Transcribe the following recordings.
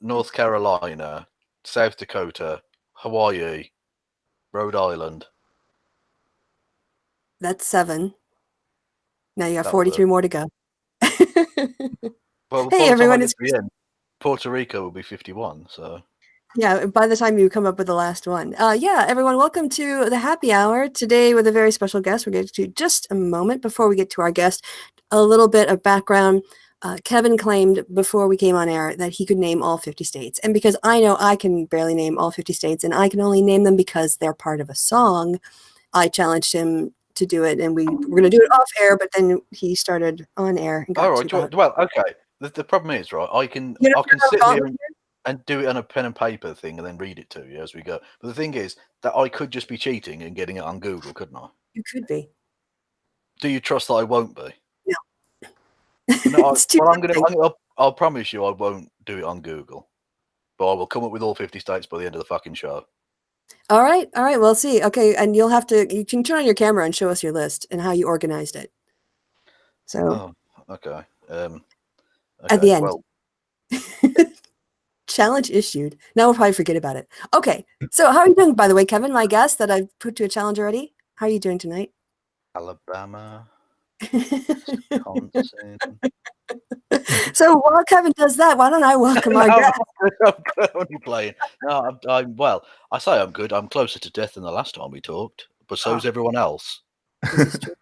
North Carolina, South Dakota, Hawaii, Rhode Island. That's 7. Now you got That was 43 more to go. Well, Hey, by the time I everyone. get It's to the end, Puerto Rico will be 51. So Yeah, by the time you come up with the last one. Yeah, everyone, welcome to the happy hour today with a very special guest. We're going to do just a moment before we get to our guest. A little bit of background. Kevin claimed before we came on air that he could name all 50 states. And because I know I can barely name all 50 states and I can only name them because they're part of a song, I challenged him to do it. And we're going to do it off air, but then he started on air and got to about. well, okay. The problem is, right, I can You know, sit here and do it on a pen and paper thing and then read it to you as we go. But the thing is that I could just be cheating and getting it on Google, couldn't I? You could be. Do you trust that I won't be? No. No, It's too I'll promise you I won't do it on Google. But I will come up with all 50 states by the end of the fucking show. All right. We'll see. Okay, and you can turn on your camera and show us your list and how you organized it. So, okay. At the end. Well, challenge issued. Now we'll probably forget about it. Okay, so how are you doing, by the way, Kevin, my guest that I've put to a challenge already? How are you doing tonight? Alabama, Wisconsin. So while Kevin does that, why don't I welcome our guest? I'm only playing. No, I'm well. I say I'm good. I'm closer to death than the last time we talked, but so's everyone else. This is true.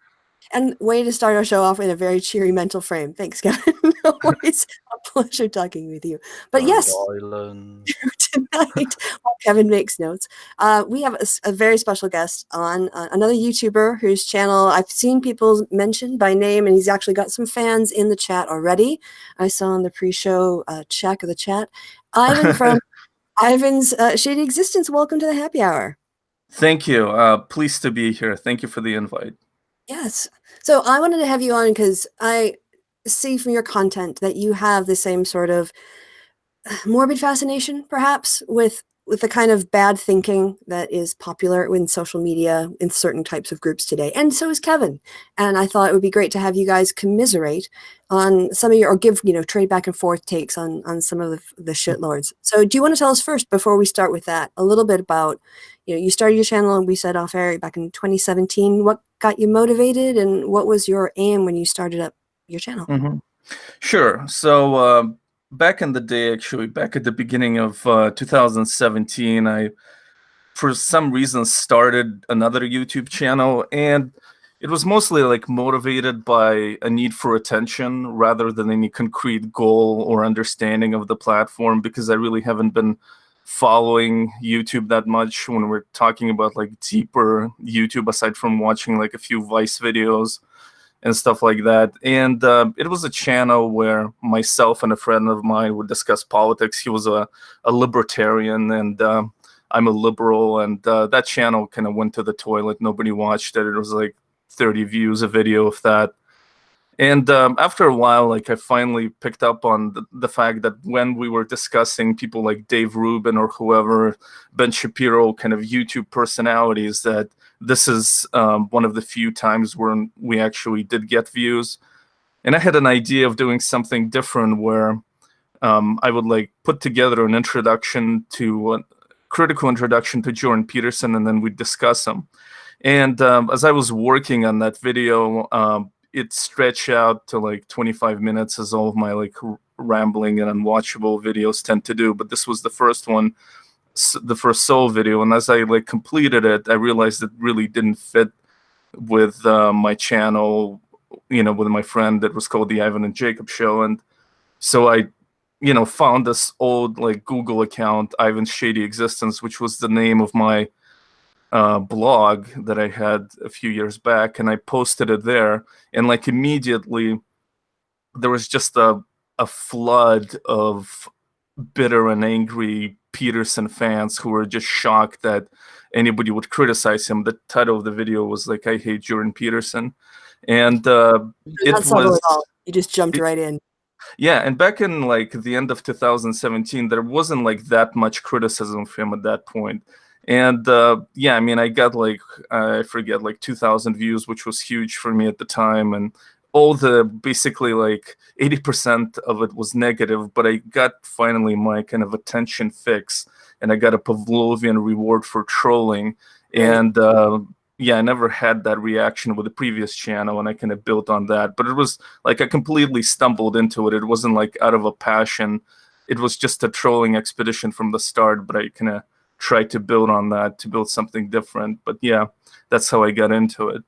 And way to start our show off in a very cheery mental frame. Thanks, Kevin. Always a pleasure talking with you. But Rhode yes, Island. tonight, while Kevin makes notes, we have a very special guest on, another YouTuber whose channel I've seen people mention by name, and he's actually got some fans in the chat already. I saw in the pre-show check of the chat. Ivan from Ivan's Shady Existence. Welcome to the happy hour. Thank you. Pleased to be here. Thank you for the invite. Yes. So I wanted to have you on because I see from your content that you have the same sort of morbid fascination, perhaps, with the kind of bad thinking that is popular in social media in certain types of groups today. And so is Kevin. And I thought it would be great to have you guys commiserate on some of your, or give, trade back and forth takes on some of the shitlords. So do you want to tell us first, before we start with that, a little bit about, you started your channel, and we said off air back in 2017, what got you motivated and what was your aim when you started up your channel? Mm-hmm. Sure. So back in the day, actually, back at the beginning of 2017, I, for some reason, started another YouTube channel, and it was mostly like motivated by a need for attention rather than any concrete goal or understanding of the platform, because I really haven't been following YouTube that much when we're talking about like deeper YouTube, aside from watching like a few Vice videos and stuff like that. And it was a channel where myself and a friend of mine would discuss politics. He was a libertarian, and I'm a liberal, and that channel kind of went to the toilet. Nobody watched it. It was like 30 views a video of that. And after a while, like, I finally picked up on the fact that when we were discussing people like Dave Rubin or whoever, Ben Shapiro, kind of YouTube personalities, that this is one of the few times where we actually did get views. And I had an idea of doing something different where I would like put together an introduction to, a critical introduction to Jordan Peterson, and then we'd discuss him. And as I was working on that video, it stretched out to like 25 minutes, as all of my like rambling and unwatchable videos tend to do. But this was the first one, the first solo video. And as I like completed it, I realized it really didn't fit with my channel, with my friend that was called The Ivan and Jacob Show. And so I, found this old like Google account, Ivan's Shady Existence, which was the name of my blog that I had a few years back, and I posted it there, and like immediately there was just a flood of bitter and angry Peterson fans who were just shocked that anybody would criticize him. The title of the video was like, "I hate Jordan Peterson," and it was, you just jumped right in. Yeah, and back in like the end of 2017, there wasn't like that much criticism of him at that point. And yeah, I mean, I got like, I forget, like 2,000 views, which was huge for me at the time. And all the basically like 80% of it was negative, but I got finally my kind of attention fix, and I got a Pavlovian reward for trolling. And yeah, I never had that reaction with the previous channel, and I kind of built on that. But it was like I completely stumbled into it. It wasn't like out of a passion. It was just a trolling expedition from the start, but I kind of tried to build on that to build something different. But yeah, that's how I got into it.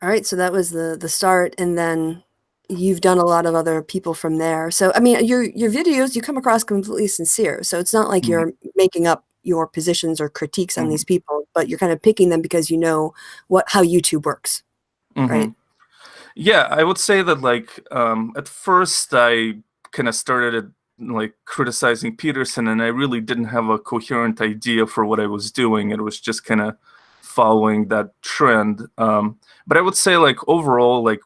All right, so that was the start, and then you've done a lot of other people from there. So I mean, your videos, you come across completely sincere. So it's not like you're making up your positions or critiques on these people, but you're kind of picking them because you know how YouTube works, right? Yeah, I would say that like at first I kind of started like criticizing Peterson, and I really didn't have a coherent idea for what I was doing. It was just kind of following that trend. But I would say like overall, like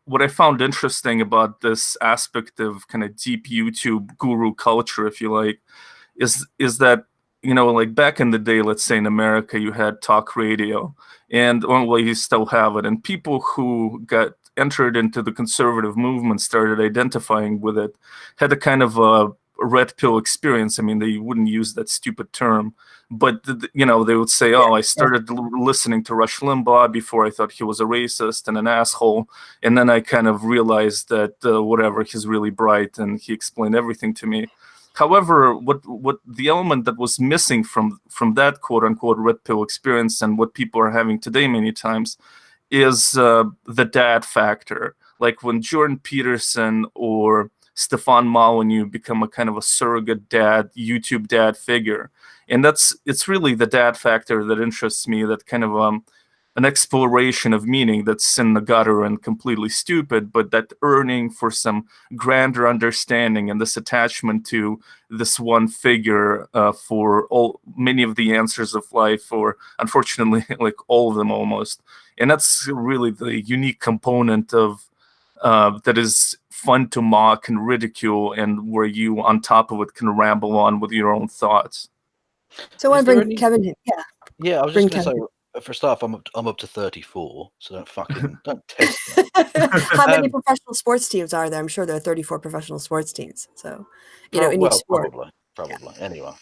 what I found interesting about this aspect of kind of deep YouTube guru culture, if you like, is that, you know, like back in the day, let's say in America, you had talk radio, and well, you still have it, and people who got entered into the conservative movement started identifying with it, had a kind of a red pill experience. I mean, they wouldn't use that stupid term, but you know, they would say, "Oh, I started listening to Rush Limbaugh before I thought he was a racist and an asshole, and then I kind of realized that whatever, he's really bright and he explained everything to me." However, what the element that was missing from that quote unquote red pill experience, and what people are having today many times, is the dad factor. Like when Jordan Peterson or Stefan Molyneux become a kind of a surrogate dad, YouTube dad figure. And it's really the dad factor that interests me, that kind of an exploration of meaning that's in the gutter and completely stupid, but that yearning for some grander understanding and this attachment to this one figure for many of the answers of life, or unfortunately like all of them almost. And that's really the unique component of that is fun to mock and ridicule, and where you on top of it can ramble on with your own thoughts. So I want to bring Kevin in. Yeah, I was just going to say, for staff, I'm up to 34, so don't test me. How many professional sports teams are there? I'm sure there are 34 professional sports teams. So, you know, in each sport. Probably. Yeah. Anyway,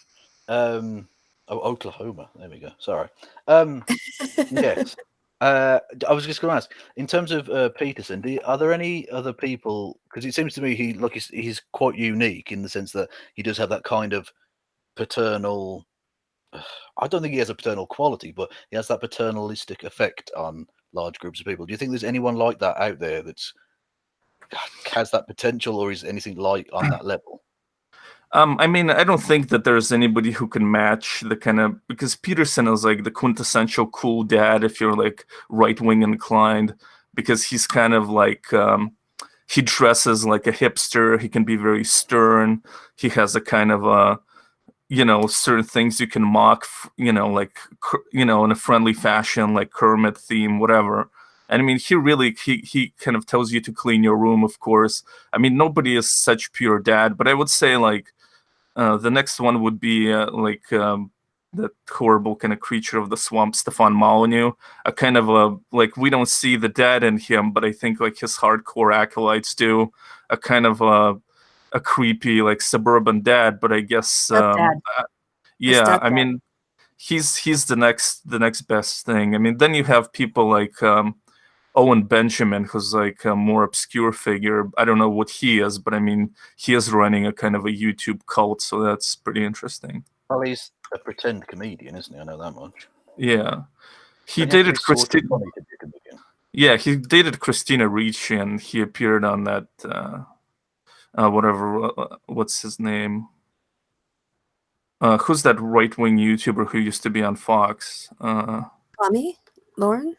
Oklahoma. There we go. Sorry. Yes. I was just going to ask, in terms of Peterson, are there any other people? Because it seems to me he's quite unique in the sense that he does have that kind of paternal. I don't think he has a paternal quality, but he has that paternalistic effect on large groups of people. Do you think there's anyone like that out there that's has that potential, or is anything like on that level? I mean, I don't think that there's anybody who can match the kind of, because Peterson is like the quintessential cool dad if you're like right-wing inclined, because he's kind of like, he dresses like a hipster. He can be very stern. He has a kind of a, you know, certain things you can mock, you know, like, you know, in a friendly fashion, like Kermit theme, whatever. And I mean, he kind of tells you to clean your room, of course. I mean, nobody is such pure dad, but I would say like the next one would be that horrible kind of creature of the swamp, Stefan Molyneux. A kind of a, like, we don't see the dad in him, but I think like his hardcore acolytes do. A kind of a creepy like suburban dad, but I guess yeah, I mean, he's the next best thing. I mean, then you have people like Owen Benjamin, who's like a more obscure figure. I don't know what he is, but I mean, he is running a kind of a YouTube cult, so that's pretty interesting. Well, he's a pretend comedian, isn't he? I know that much. Yeah, he dated Christina. Yeah, he dated Christina Ricci, and he appeared on that whatever. What's his name? Who's that right-wing YouTuber who used to be on Fox? Tommy? Lauren?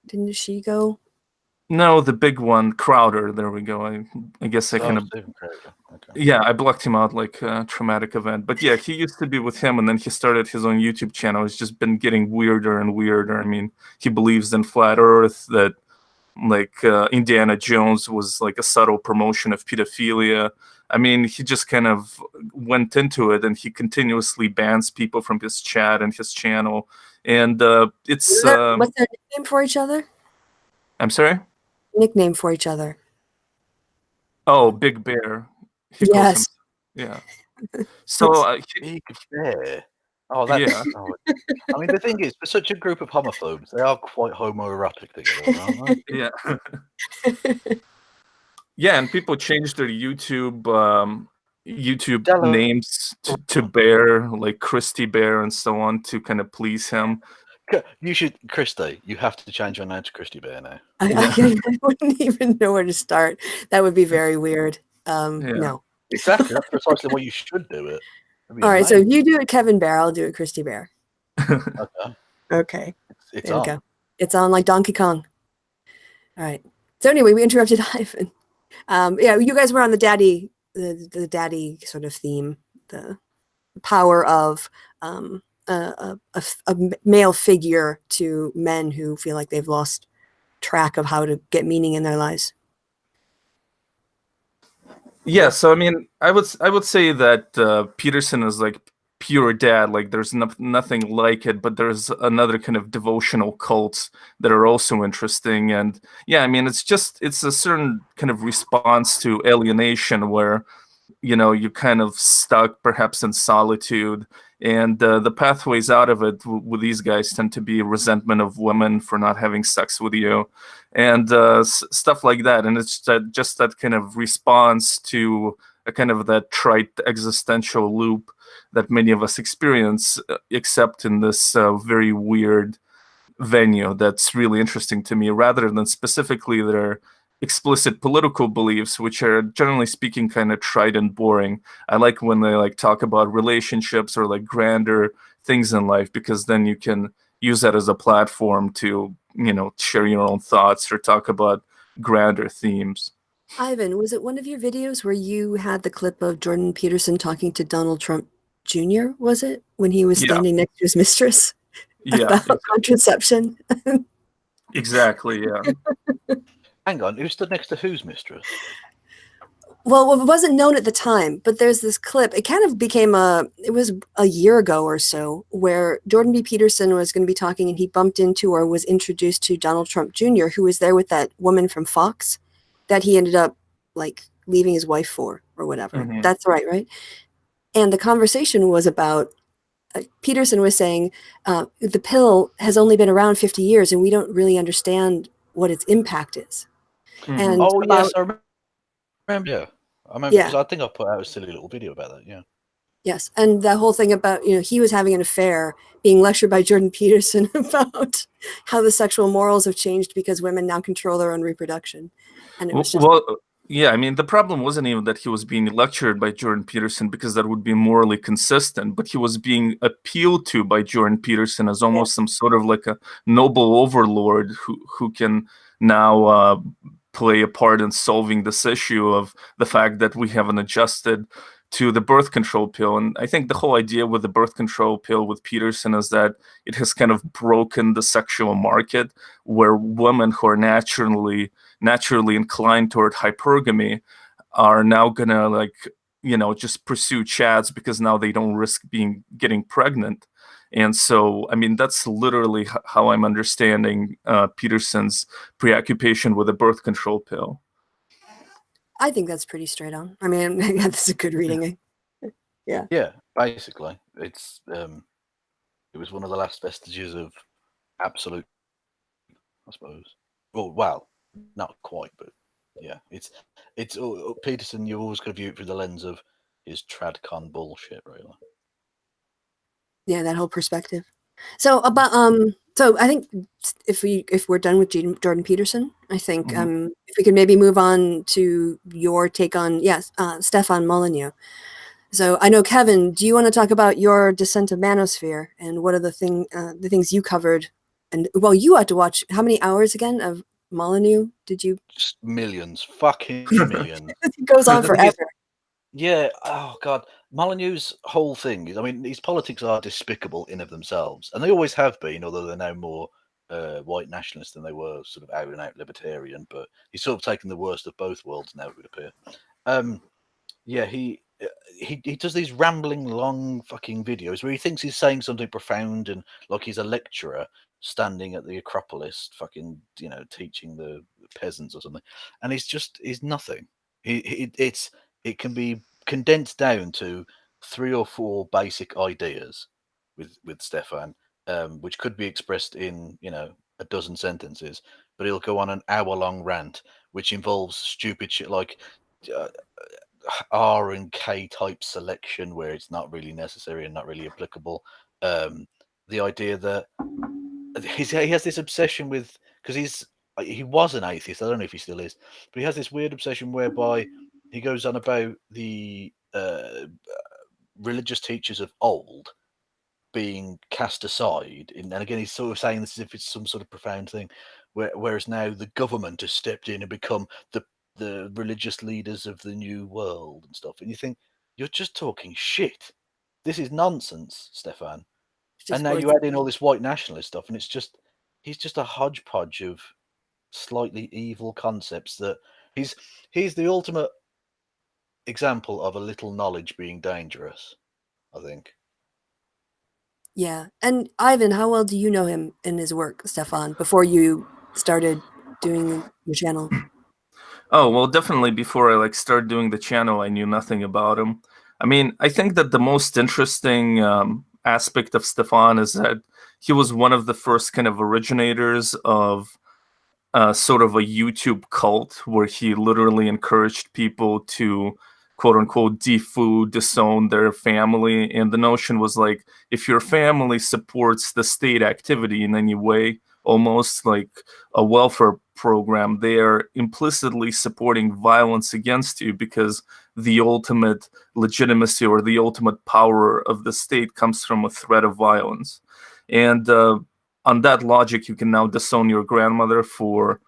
Didn't she go? No, the big one, Crowder. There we go. I guess I kind of... Okay. Yeah, I blocked him out like a traumatic event. But yeah, he used to be with him, and then he started his own YouTube channel. It's just been getting weirder and weirder. I mean, he believes in flat Earth, that like Indiana Jones was like a subtle promotion of pedophilia. I mean, he just kind of went into it, and he continuously bans people from his chat and his channel. And it's... what's their nickname for each other? I'm sorry? nickname for each other. Oh, Big Bear. He calls him. Yes. Yeah. So Big Bear. Oh, that's. yeah. Oh, I mean, the thing is, for such a group of homophobes, they are quite homoerotic together, aren't they? Yeah. Yeah, and people change their YouTube Tell her- names to Bear, like Kristi Bear and so on, to kind of please him. You should, Kristi. You have to change your name to Kristi Bear now. I wouldn't even know where to start. That would be very weird. Yeah. No. Exactly. That's precisely why you should do it. All right. So if you do it, Kevin Bear, I'll do it, Kristi Bear. Okay. Okay. It's There we on. go. It's on like Donkey Kong. All right. So anyway, we interrupted Ivan. Yeah, you guys were on the daddy sort of theme, the power of a male figure to men who feel like they've lost track of how to get meaning in their lives. Yeah, so I mean, I would say that Peterson is like pure dad. Like, there's nothing like it, but there's another kind of devotional cults that are also interesting. And yeah, I mean, it's a certain kind of response to alienation where, you know, you're kind of stuck perhaps in solitude, and the pathways out of it with these guys tend to be resentment of women for not having sex with you, and stuff like that. And it's just that kind of response to a kind of that trite existential loop that many of us experience, except in this very weird venue that's really interesting to me, rather than specifically their explicit political beliefs, which are generally speaking kind of trite and boring. I like when they like talk about relationships or like grander things in life, because then you can use that as a platform to, you know, share your own thoughts or talk about grander themes. Ivan, was it one of your videos where you had the clip of Jordan Peterson talking to Donald Trump Jr., was it? When he was Yeah. standing next to his mistress Yeah, about contraception? exactly. Yeah. Hang on, who stood next to whose mistress? Well, it wasn't known at the time, but there's this clip. It kind of became it was a year ago or so, where Jordan B. Peterson was going to be talking, and he bumped into or was introduced to Donald Trump Jr., who was there with that woman from Fox that he ended up like leaving his wife for or whatever. Mhm. That's right? And the conversation was about, Peterson was saying, the pill has only been around 50 years, and we don't really understand what its impact is. Mhm. And Oh, about, yes, I remember. Yeah. I remember, Yeah. because I think I put out a silly little video about that, yeah. Yes, and the whole thing about, you know, he was having an affair, being lectured by Jordan Peterson about how the sexual morals have changed because women now control their own reproduction. And it was just, Well, yeah, I mean, the problem wasn't even that he was being lectured by Jordan Peterson, because that would be morally consistent, but he was being appealed to by Jordan Peterson as almost some sort of like a noble overlord who can now play a part in solving this issue of the fact that we haven't adjusted to the birth control pill. And I think the whole idea with the birth control pill with Peterson is that it has kind of broken the sexual market, where women who are naturally inclined toward hypergamy are now gonna, like, you know, just pursue chads because now they don't risk getting pregnant. And so, I mean, that's literally how I'm understanding Peterson's preoccupation with a birth control pill. I think that's pretty straight on. I mean, that's a good reading. Yeah. Yeah, basically. It's it was one of the last vestiges of absolute, I suppose. Well, not quite, but yeah. It's Peterson, you always got to view it through the lens of his tradcon bullshit, really. Yeah, that whole perspective. So about so I think if we're done with Jordan Peterson, I think if we could maybe move on to your take on Stefan Molyneux. So I know, Kevin, do you want to talk about your Descent of Manosphere and what are the things you covered? And well, you had to watch how many hours again of Molyneux did you? Just millions, fucking millions. It goes on The thing is, forever. yeah, oh god, Molyneux's whole thing is, I mean, these politics are despicable in of themselves, and they always have been, although they're now more white nationalist than they were sort of out and out libertarian. But he's sort of taken the worst of both worlds now, it would appear. Yeah, he does these rambling, long fucking videos where he thinks he's saying something profound and like he's a lecturer standing at the Acropolis, fucking, teaching the peasants or something, and he's nothing. It can be condensed down to 3 or 4 basic ideas with Stefan, which could be expressed in a dozen sentences, but he'll go on an hour-long rant which involves stupid shit like uh, R and K type selection where it's not really necessary and not really applicable. The idea that he has this obsession with, because he was an atheist. I don't know if he still is, but he has this weird obsession whereby he goes on about the religious teachers of old being cast aside, and again he's sort of saying this as if it's some sort of profound thing, whereas now the government has stepped in and become the religious leaders of the new world and stuff, and you think you're just talking shit. This is nonsense, Stefan. And now you add in all this white nationalist stuff, and he's just a hodgepodge of slightly evil concepts that he's the ultimate example of a little knowledge being dangerous, I think. Yeah. And Ivan, how well do you know him and his work, Stefan, before you started doing your channel? Oh, well, definitely before I started doing the channel, I knew nothing about him. I mean, I think that the most interesting aspect of Stefan is that he was one of the first kind of originators of sort of a YouTube cult where he literally encouraged people to quote unquote defood, disown their family. And the notion was like, if your family supports the state activity in any way, almost like a welfare program, they are implicitly supporting violence against you because the ultimate legitimacy or the ultimate power of the state comes from a threat of violence. And on that logic, you can now disown your grandmother for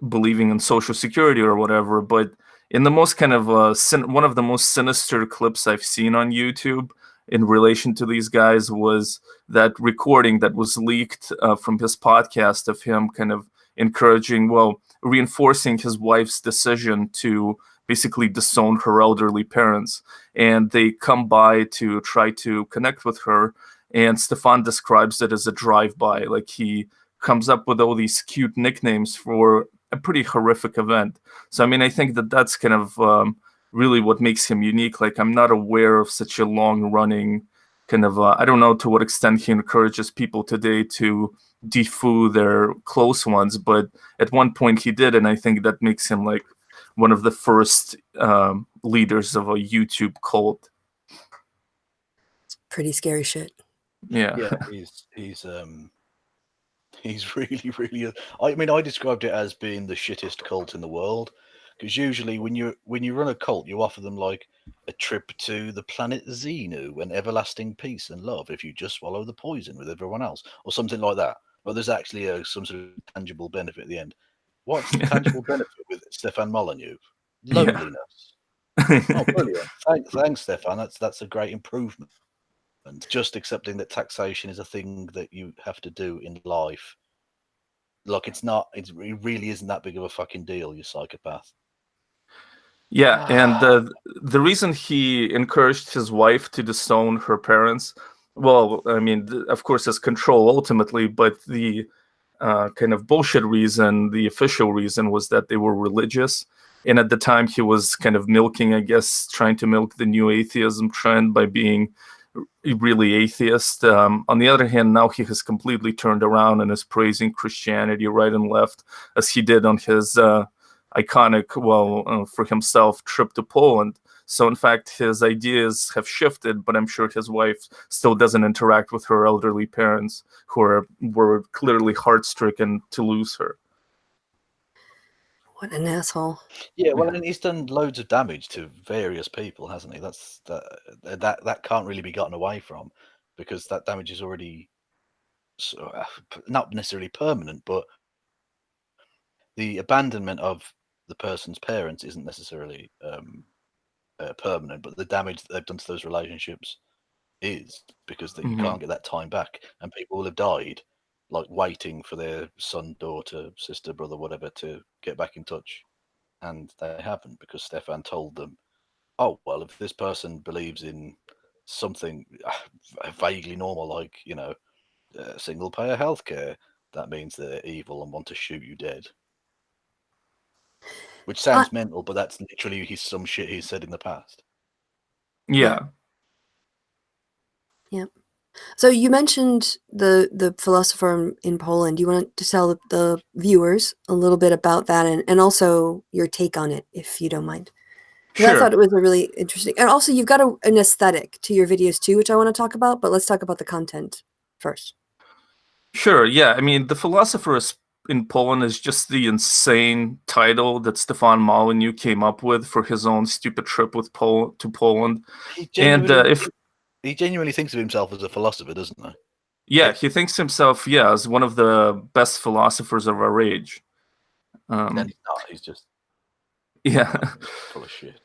believing in social security or whatever. But in the most kind of one of the most sinister clips I've seen on YouTube in relation to these guys was that recording that was leaked from his podcast of him kind of reinforcing his wife's decision to basically disown her elderly parents. And they come by to try to connect with her. And Stefan describes it as a drive-by. Like he comes up with all these cute nicknames for a pretty horrific event. So, I mean, I think that that's kind of really what makes him unique. Like, I'm not aware of such a long-running kind of, I don't know to what extent he encourages people today to defoo their close ones, but at one point he did, and I think that makes him like one of the first leaders of a YouTube cult. It's pretty scary shit. Yeah. He's really, really. I mean, I described it as being the shittest cult in the world, because usually when you run a cult, you offer them like a trip to the planet Xenu and everlasting peace and love if you just swallow the poison with everyone else, or something like that. But there's actually some sort of tangible benefit at the end. What's the tangible benefit with Stefan Molyneux? Loneliness. Oh, brilliant! Thanks, Stefan. That's a great improvement. And just accepting that taxation is a thing that you have to do in life. Like it really isn't that big of a fucking deal, you psychopath. Yeah, and the reason he encouraged his wife to disown her parents, well, I mean, of course, is control ultimately, but the kind of bullshit reason, the official reason, was that they were religious. And at the time, he was kind of milking, I guess, trying to milk the new atheism trend by being really atheist. On the other hand, now he has completely turned around and is praising Christianity right and left, as he did on his iconic, for himself, trip to Poland. So in fact, his ideas have shifted, but I'm sure his wife still doesn't interact with her elderly parents, who were clearly heart-stricken to lose her. What an asshole. Yeah, well, and he's done loads of damage to various people, hasn't he? That can't really be gotten away from, because that damage is already not necessarily permanent, but the abandonment of the person's parents isn't necessarily permanent, but the damage that they've done to those relationships is, because that you can't get that time back, and people will have died like waiting for their son, daughter, sister, brother, whatever, to get back in touch, and they haven't, because Stefan told them oh well, if this person believes in something vaguely normal, like single payer healthcare, that means they're evil and want to shoot you dead. Which sounds mental, but that's literally some shit he's said in the past. Yeah. Yeah. So you mentioned the philosopher in Poland. Do you want to tell the viewers a little bit about that and also your take on it, if you don't mind? Because I thought it was a really interesting, and also you've got an aesthetic to your videos too, which I want to talk about. But let's talk about the content first. Sure. Yeah. I mean, the philosopher in Poland is just the insane title that Stefan Molyneux came up with for his own stupid trip with to Poland. He genuinely thinks of himself as a philosopher, doesn't he? Yeah, he thinks himself, as one of the best philosophers of our age. And he's not. He's just full of shit.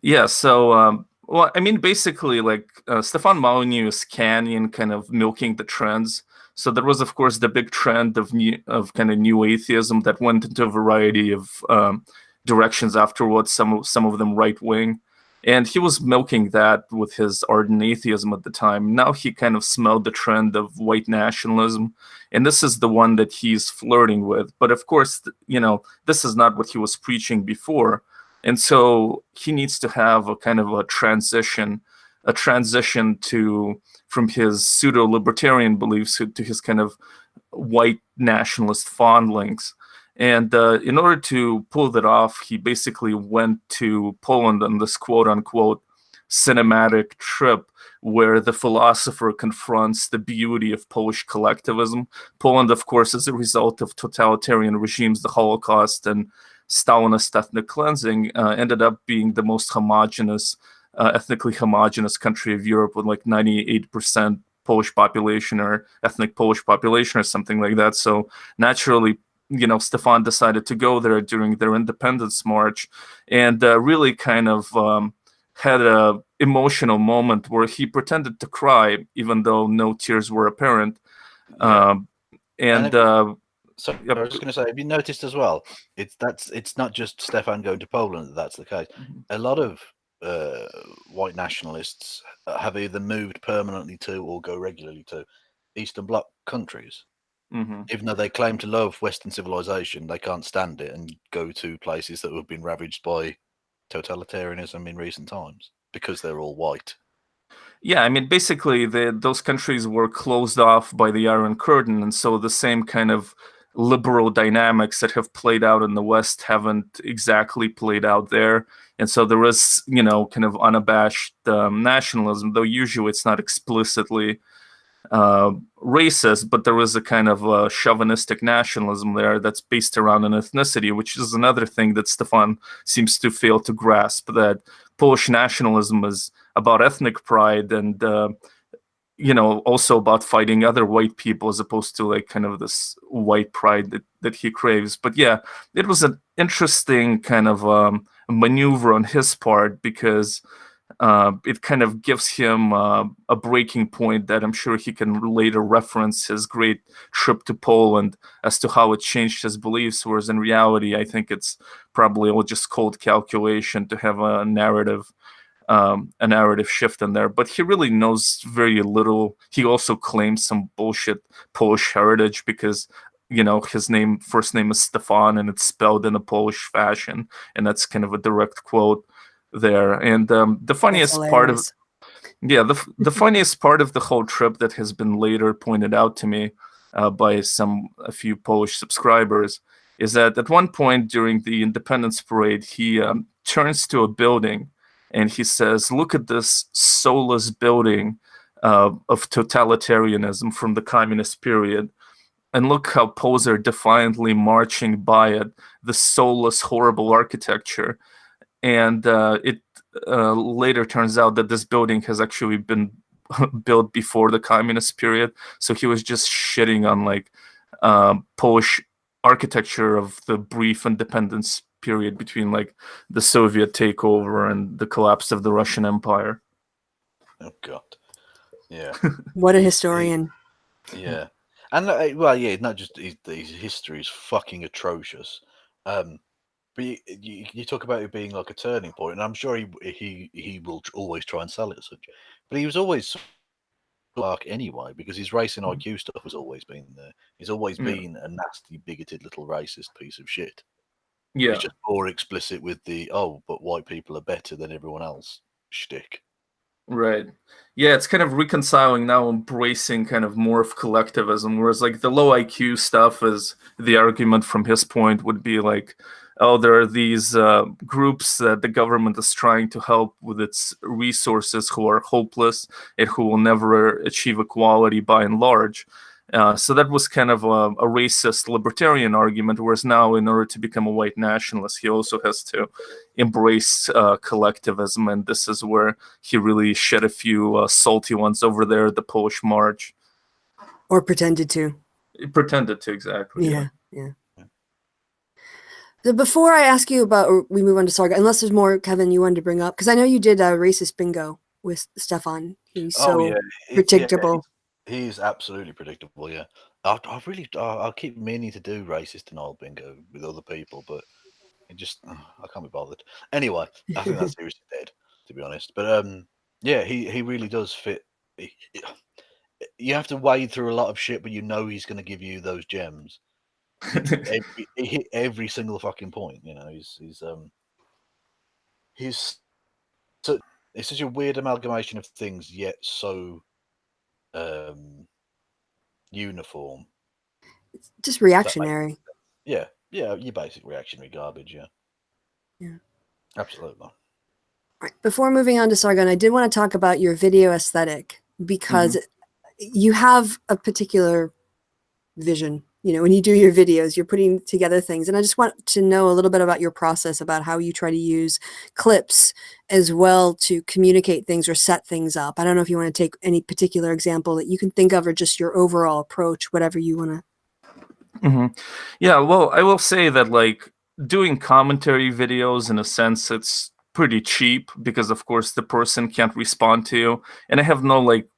Yeah. So, well, I mean, basically, like Stefan Molyneux is canny and kind of milking the trends. So there was, of course, the big trend of kind of new atheism that went into a variety of directions afterwards. Some of them right wing, and he was milking that with his ardent atheism at the time. Now he kind of smelled the trend of white nationalism, and this is the one that he's flirting with. But of course, this is not what he was preaching before, and so he needs to have a kind of a transition from his pseudo-libertarian beliefs to his kind of white nationalist fondlings. And in order to pull that off, he basically went to Poland on this quote-unquote cinematic trip where the philosopher confronts the beauty of Polish collectivism. Poland, of course, is a result of totalitarian regimes, the Holocaust and Stalinist ethnic cleansing, ended up being the most ethnically homogenous country of Europe, with like 98% Polish population or ethnic Polish population or something like that. So naturally, Stefan decided to go there during their independence march, and really kind of had a emotional moment where he pretended to cry, even though no tears were apparent. Yeah. So I was just going to say, have you noticed as well? It's not just Stefan going to Poland that's the case. A lot of white nationalists have either moved permanently to or go regularly to Eastern Bloc countries. Even though they claim to love Western civilization, they can't stand it and go to places that have been ravaged by totalitarianism in recent times because they're all white. Yeah, I mean, basically, those countries were closed off by the Iron Curtain, and so the same kind of liberal dynamics that have played out in the West haven't exactly played out there. And so there is, kind of unabashed nationalism, though usually it's not explicitly racist, but there is a kind of chauvinistic nationalism there that's based around an ethnicity, which is another thing that Stefan seems to fail to grasp, that Polish nationalism is about ethnic pride and also about fighting other white people, as opposed to like kind of this white pride that he craves. But yeah, it was an interesting kind of maneuver on his part, because it kind of gives him a breaking point that I'm sure he can later reference his great trip to Poland as to how it changed his beliefs, whereas in reality, I think it's probably all just cold calculation to have a narrative shift in there. But he really knows very little. He also claims some bullshit Polish heritage because his first name is Stefan and it's spelled in a Polish fashion, and that's kind of a direct quote there. And the funniest part of the funniest part of the whole trip that has been later pointed out to me by a few Polish subscribers is that at one point during the Independence Parade, he turns to a building and he says, "Look at this soulless building of totalitarianism from the communist period. And look how Poles are defiantly marching by it, the soulless, horrible architecture." And it later turns out that this building has actually been built before the communist period. So he was just shitting on like Polish architecture of the brief independence period between like the Soviet takeover and the collapse of the Russian Empire. Oh God, yeah. What a historian. Yeah, and well, yeah, not just his history is fucking atrocious. But you talk about it being like a turning point, and I'm sure he will always try and sell it as such. But he was always dark anyway, because his race and IQ stuff has always been there. He's always been a nasty, bigoted little racist piece of shit. Yeah. He's just more explicit with the but white people are better than everyone else shtick. Right. Yeah, it's kind of reconciling now, embracing kind of more of collectivism, whereas like the low IQ stuff is the argument from his point would be like, oh, there are these groups that the government is trying to help with its resources who are hopeless and who will never achieve equality by and large. So that was kind of a racist libertarian argument, whereas now in order to become a white nationalist, he also has to embrace collectivism, and this is where he really shed a few salty ones over there at the Polish March. Or pretended to. He pretended to, exactly. Yeah. So before I ask you about, or we move on to Sargon, unless there's more, Kevin, you wanted to bring up, because I know you did a racist bingo with Stefan. He's so predictable. He's absolutely predictable. Yeah, I keep meaning to do racist denial bingo with other people, but it just I can't be bothered. Anyway, I think that's seriously dead, to be honest. But yeah, he really does fit. You have to wade through a lot of shit, but you know he's going to give you those gems. He hit every single fucking point. You know, he's it's such a weird amalgamation of things, yet so uniform. Just reactionary. Yeah, your basic reactionary garbage. Yeah, absolutely. Right. Before moving on to Sargon, I did want to talk about your video aesthetic, because you have a particular vision. You know, when you do your videos, you're putting together things. And I just want to know a little bit about your process, about how you try to use clips as well to communicate things or set things up. I don't know if you want to take any particular example that you can think of, or just your overall approach, whatever you want to. Yeah, well, I will say that like doing commentary videos, in a sense, it's pretty cheap because, of course, the person can't respond to you. And I have no like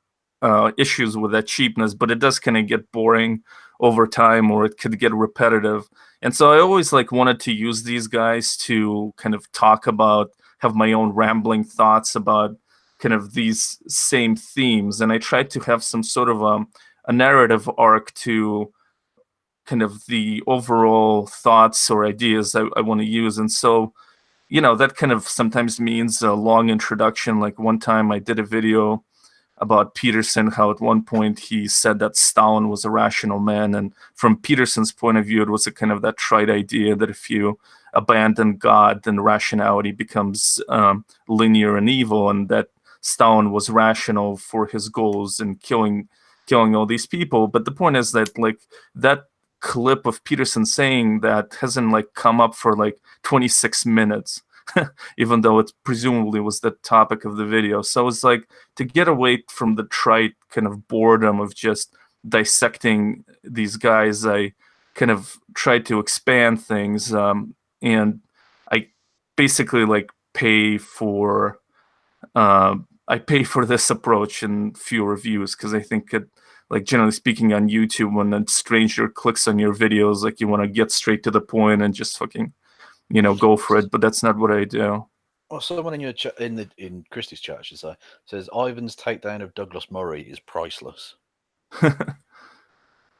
issues with that cheapness, but it does kind of get boring over time, or it could get repetitive. And so I always like wanted to use these guys to kind of talk about, have my own rambling thoughts about kind of these same themes. And I tried to have some sort of a narrative arc to kind of the overall thoughts or ideas I want to use. And so, you know, that kind of sometimes means a long introduction. Like one time I did a video about Peterson, how at one point he said that Stalin was a rational man. And from Peterson's point of view, it was a kind of that trite idea that if you abandon God, then rationality becomes linear and evil, and that Stalin was rational for his goals and killing all these people. But the point is that like that clip of Peterson saying that hasn't like come up for like 26 minutes. Even though it presumably was the topic of the video. So it's like, to get away from the trite kind of boredom of just dissecting these guys, I kind of tried to expand things, and I basically like pay for this approach in fewer views, because I think it, like generally speaking on YouTube, when a stranger clicks on your videos, like you want to get straight to the point and just fucking, you know, go for it, but that's not what I do. Well, someone in your in Kristi's chat, I should say, says Ivan's takedown of Douglas Murray is priceless. Are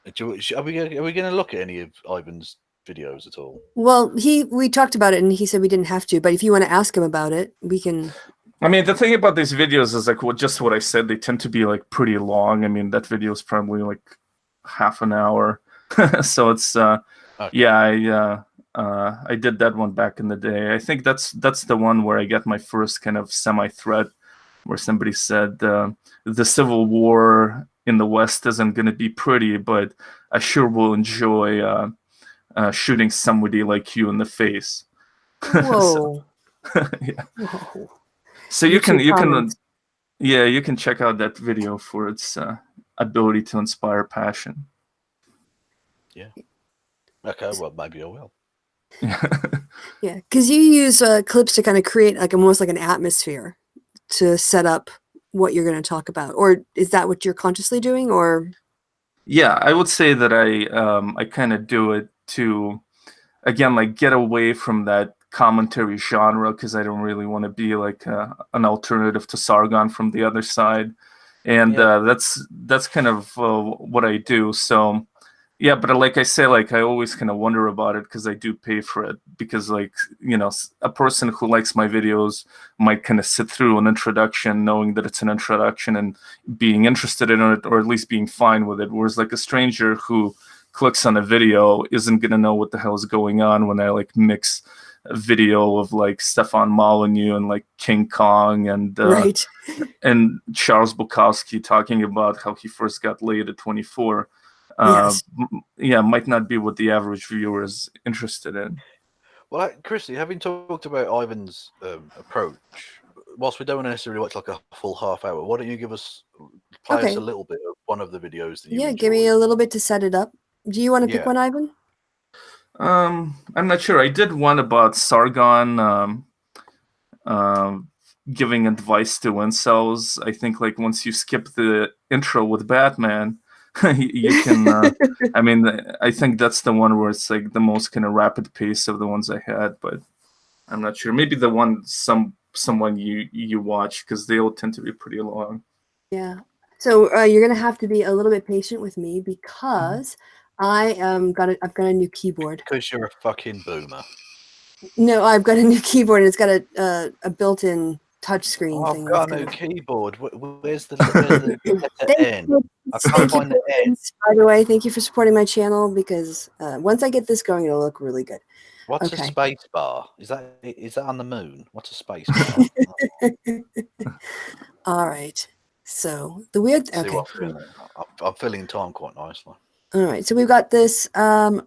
we going to look at any of Ivan's videos at all? Well, we talked about it, and he said we didn't have to. But if you want to ask him about it, we can. I mean, the thing about these videos is like just what I said. They tend to be like pretty long. I mean, that video is probably like half an hour, so it's okay. Yeah, I did that one back in the day. I think that's the one where I get my first kind of semi-threat, where somebody said the Civil War in the West isn't going to be pretty, but I sure will enjoy shooting somebody like you in the face. Whoa. Yeah. Whoa. So you can check out that video for its ability to inspire passion. Yeah. Okay. Well, maybe I will. Yeah, because you use clips to kind of create like almost like an atmosphere to set up what you're going to talk about. Or is that what you're consciously doing? Or yeah, I would say that I kind of do it to. again, like get away from that commentary genre, because I don't really want to be like an alternative to Sargon from the other side. And that's kind of what I do. So yeah, but like I say, like I always kind of wonder about it, because I do pay for it, because like, you know, a person who likes my videos might kind of sit through an introduction knowing that it's an introduction and being interested in it, or at least being fine with it, whereas like a stranger who clicks on a video isn't going to know what the hell is going on when I like mix a video of like Stefan Molyneux and like King Kong and Right. and Charles Bukowski talking about how he first got laid at 24. Yes. Yeah, might not be what the average viewer is interested in. Well, Kristi, having talked about Ivan's approach, whilst we don't necessarily watch like a full half hour, why don't you play us a little bit of one of the videos that you enjoyed? Give me a little bit to set it up. Do you want to pick one, Ivan? I'm not sure. I did one about Sargon giving advice to incels. I think like once you skip the intro with Batman, you can I mean, I think that's the one where it's like the most kind of rapid pace of the ones I had, but I'm not sure. Maybe the one someone you watch, because they all tend to be pretty long. Yeah. So you're gonna have to be a little bit patient with me, because I've got a new keyboard. Because you're a fucking boomer. No, I've got a new keyboard, and it's got a built-in touchscreen thing. I've got a new keyboard. Where's the letter N? I can't find the N. By the way, thank you for supporting my channel, because once I get this going, it'll look really good. What's a space bar? Is that on the moon? What's a space bar? All right. So the weird. Okay. I'm filling time quite nicely. All right. So we've got this.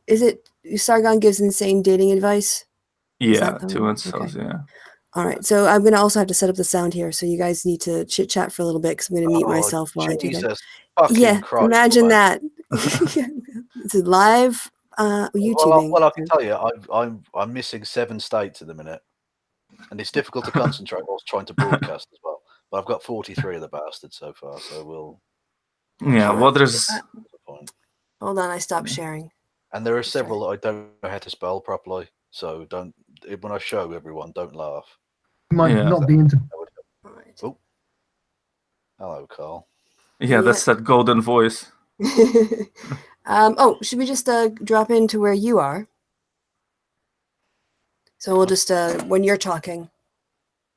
Is it Sargon gives insane dating advice? Yeah, to incels. Yeah. All right. So I'm gonna also have to set up the sound here, so you guys need to chit chat for a little bit, because I'm gonna mute myself while I do that. Yeah. Christ, imagine that. It's a live YouTubing. Well, I can tell you, I'm missing 7 states at the minute, and it's difficult to concentrate whilst trying to broadcast as well. But I've got 43 of the bastards so far, so we'll. Yeah, well, there's. Hold on, I stopped sharing. And there are several that I don't know how to spell properly, so don't. When I show everyone, don't laugh. You might not be into. Oh, hello, Carl. Yeah, that's that golden voice. Should we just drop into where you are? So we'll just when you're talking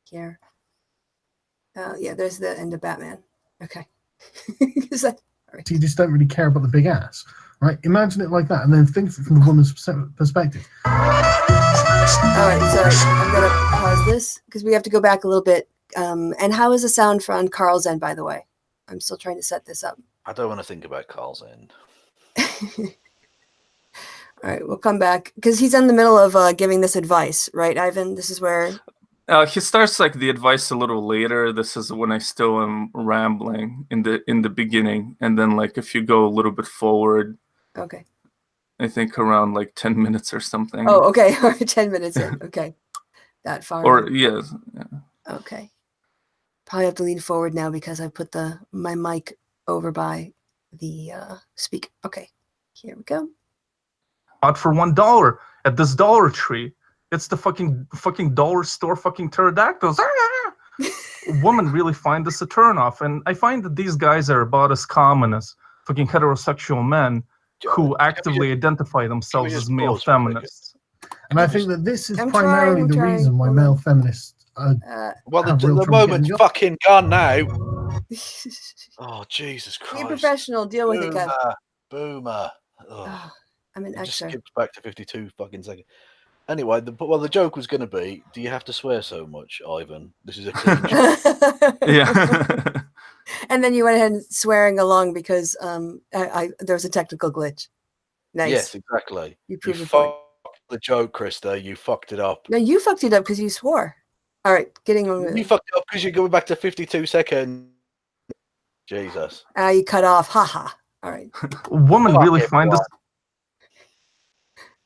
here. Yeah, there's the end of Batman. Okay. So you just don't really care about the big ass, right? Imagine it like that, and then think from the woman's perspective. All right, so I'm gonna pause this because we have to go back a little bit. And how is the sound on Carl's end, by the way? I'm still trying to set this up. I don't want to think about Carl's end. All right, we'll come back because he's in the middle of giving this advice, right, Ivan? This is where he starts like the advice a little later. This is when I still am rambling in the beginning, and then like if you go a little bit forward, okay, I think around like 10 minutes or something. Oh, okay, 10 minutes in. Okay, that far. Or yeah. Okay, probably have to lean forward now because I put my mic over by the speaker. Okay, here we go. Out for $1 at this Dollar Tree. It's the fucking dollar store fucking pterodactyls. Women really find this a turnoff, and I find that these guys are about as common as fucking heterosexual men who actively identify themselves as male feminists. And I think that this is primarily the reason why male feminists well, the moment's fucking gone now. Oh, Jesus Christ. Be professional. Deal with it, Kev. Boomer. Oh, I'm an extra. Just skipped back to 52 fucking seconds. Anyway, the joke was going to be, do you have to swear so much, Ivan? This is a clean joke. Yeah. And then you went ahead and swearing along because there was a technical glitch. Nice. Yes, exactly. You proved the fucked the joke, Krista. You fucked it up. No, you fucked it up because you swore. All right, getting on with it. You fucked it up because you're going back to 52 seconds. Jesus. You cut off. Haha. All right. Women really find this.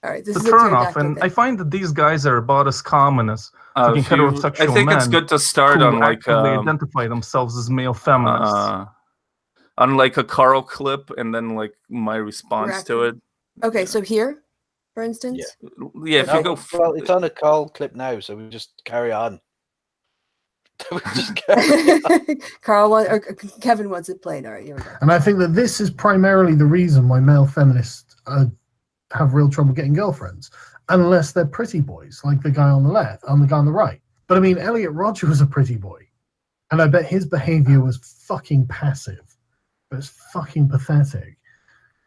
All right, this is a turn off, and I find that these guys are about as common as fucking heterosexual men. I think it's good to start on like they identify themselves as male feminists. On like a Carl clip, and then like my response to it. Okay, so here, for instance? Yeah, if No, you go... well, it's on a cold clip now, so we just carry on. We just carry on. or Kevin wants it played. All right, here we go. And I think that this is primarily the reason why male feminists have real trouble getting girlfriends, unless they're pretty boys, like the guy on the left, the guy on the right. But I mean, Elliot Rodger was a pretty boy, and I bet his behavior was fucking passive. It was fucking pathetic.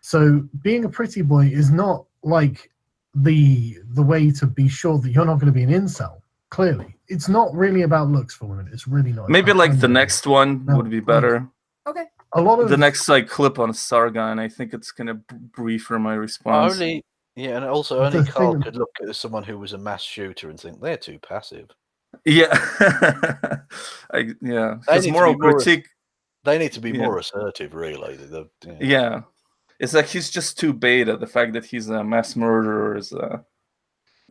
So being a pretty boy is not like the way to be sure that you're not going to be an incel. Clearly, it's not really about looks for women. It's really not. Maybe like the next one would be better. Okay. A lot of The next like clip on Sargon, I think it's gonna briefer my response. And also only Carl could look at someone who was a mass shooter and think they're too passive. Yeah, It's more of critique. They need to be more assertive, really. Yeah, it's like he's just too beta. The fact that he's a mass murderer is.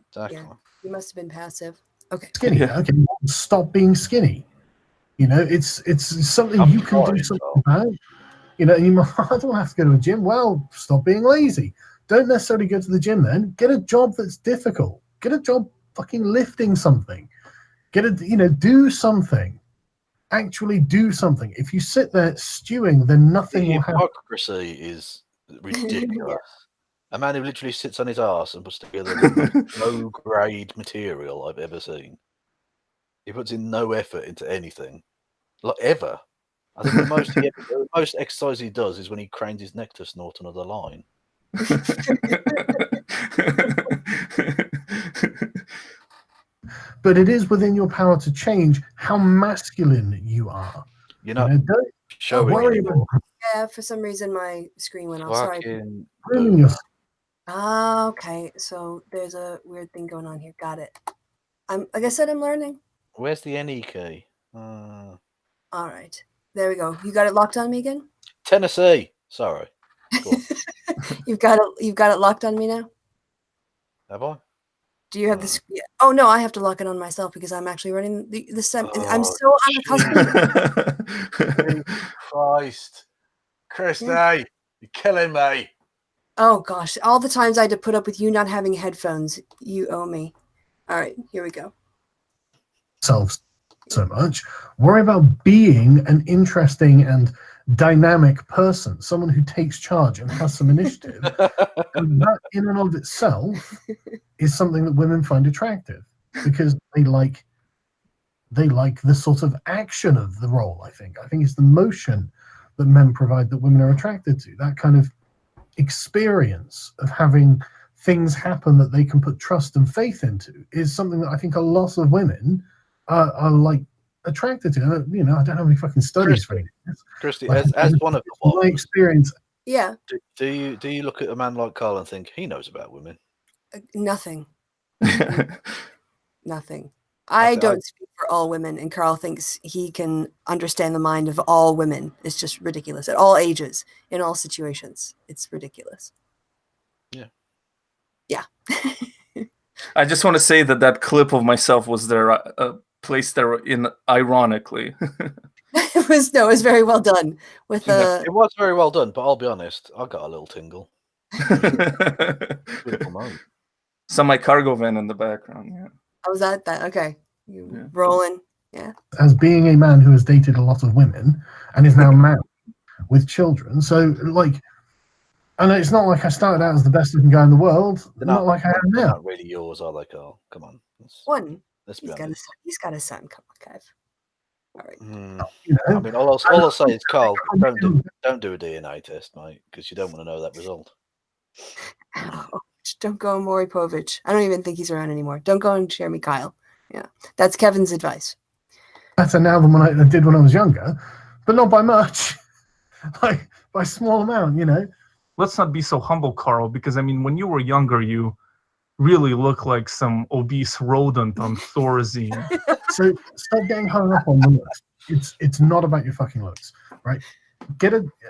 Exactly. Yeah, he must have been passive. Okay. Skinny. Yeah. Okay, stop being skinny. You know, it's something you can do something about. You know, and you might, I don't have to go to a gym. Well, stop being lazy. Don't necessarily go to the gym then. Get a job that's difficult. Get a job fucking lifting something. Do something. Actually do something. If you sit there stewing, then nothing will happen. Hypocrisy is ridiculous. A man who literally sits on his arse and puts together the most low-grade material I've ever seen. He puts in no effort into anything. Like, ever. I think the most exercise he does is when he cranes his neck to snort another line. But it is within your power to change how masculine you are. You're not showing worry anymore. Yeah, for some reason my screen went off. Sorry. Grooming yourself. Ah, okay. So there's a weird thing going on here. Got it. Like I said, I'm learning. Where's the NE key? All right. There we go. You got it locked on me again? Tennessee. Sorry. Go on. You've got it locked on me now? Have I? Do you have this? Yeah. Oh no, I have to lock it on myself because I'm actually running the sem. I'm so unaccustomed. Christ, Kristi, you're killing me. Oh gosh, all the times I had to put up with you not having headphones, you owe me. All right, here we go. So much. Worry about being an interesting and dynamic person, someone who takes charge and has some initiative. And that in and of itself is something that women find attractive because they like the sort of action of the role. I think it's the motion that men provide that women are attracted to. That kind of experience of having things happen that they can put trust and faith into is something that I think a lot of women are like attracted to. And, you know, I don't have any fucking studies for it. Kristi, as one of my experience. Yeah. Do you look at a man like Carl and think he knows about women? Nothing. Nothing. I don't speak for all women, and Carl thinks he can understand the mind of all women. It's just ridiculous at all ages, in all situations. It's ridiculous. Yeah. Yeah. I just want to say that clip of myself was there, placed there in ironically. It was very well done. It was very well done, but I'll be honest, I got a little tingle. Beautiful moment. Some my cargo van in the background. Yeah. I was at that. Okay. Rolling. Yeah. As being a man who has dated a lot of women and is now married with children, so like, and it's not like I started out as the best looking guy in the world. Not like I am now. Not really yours, are they, Carl? Come on. Let's be honest. He's got a son. Come on, Kev. All right. You know, I mean, all I'll say is, Carl, don't do a DNA test, mate, because you don't want to know that result. Oh, don't go on Maury Povich. I don't even think he's around anymore. Don't go on Jeremy Kyle. Yeah, that's Kevin's advice. Better now than when I did when I was younger, but not by much. Like by a small amount, you know. Let's not be so humble, Carl, because I mean, when you were younger, you really looked like some obese rodent on Thorazine. So stop getting hung up on the looks. It's not about your fucking looks, right?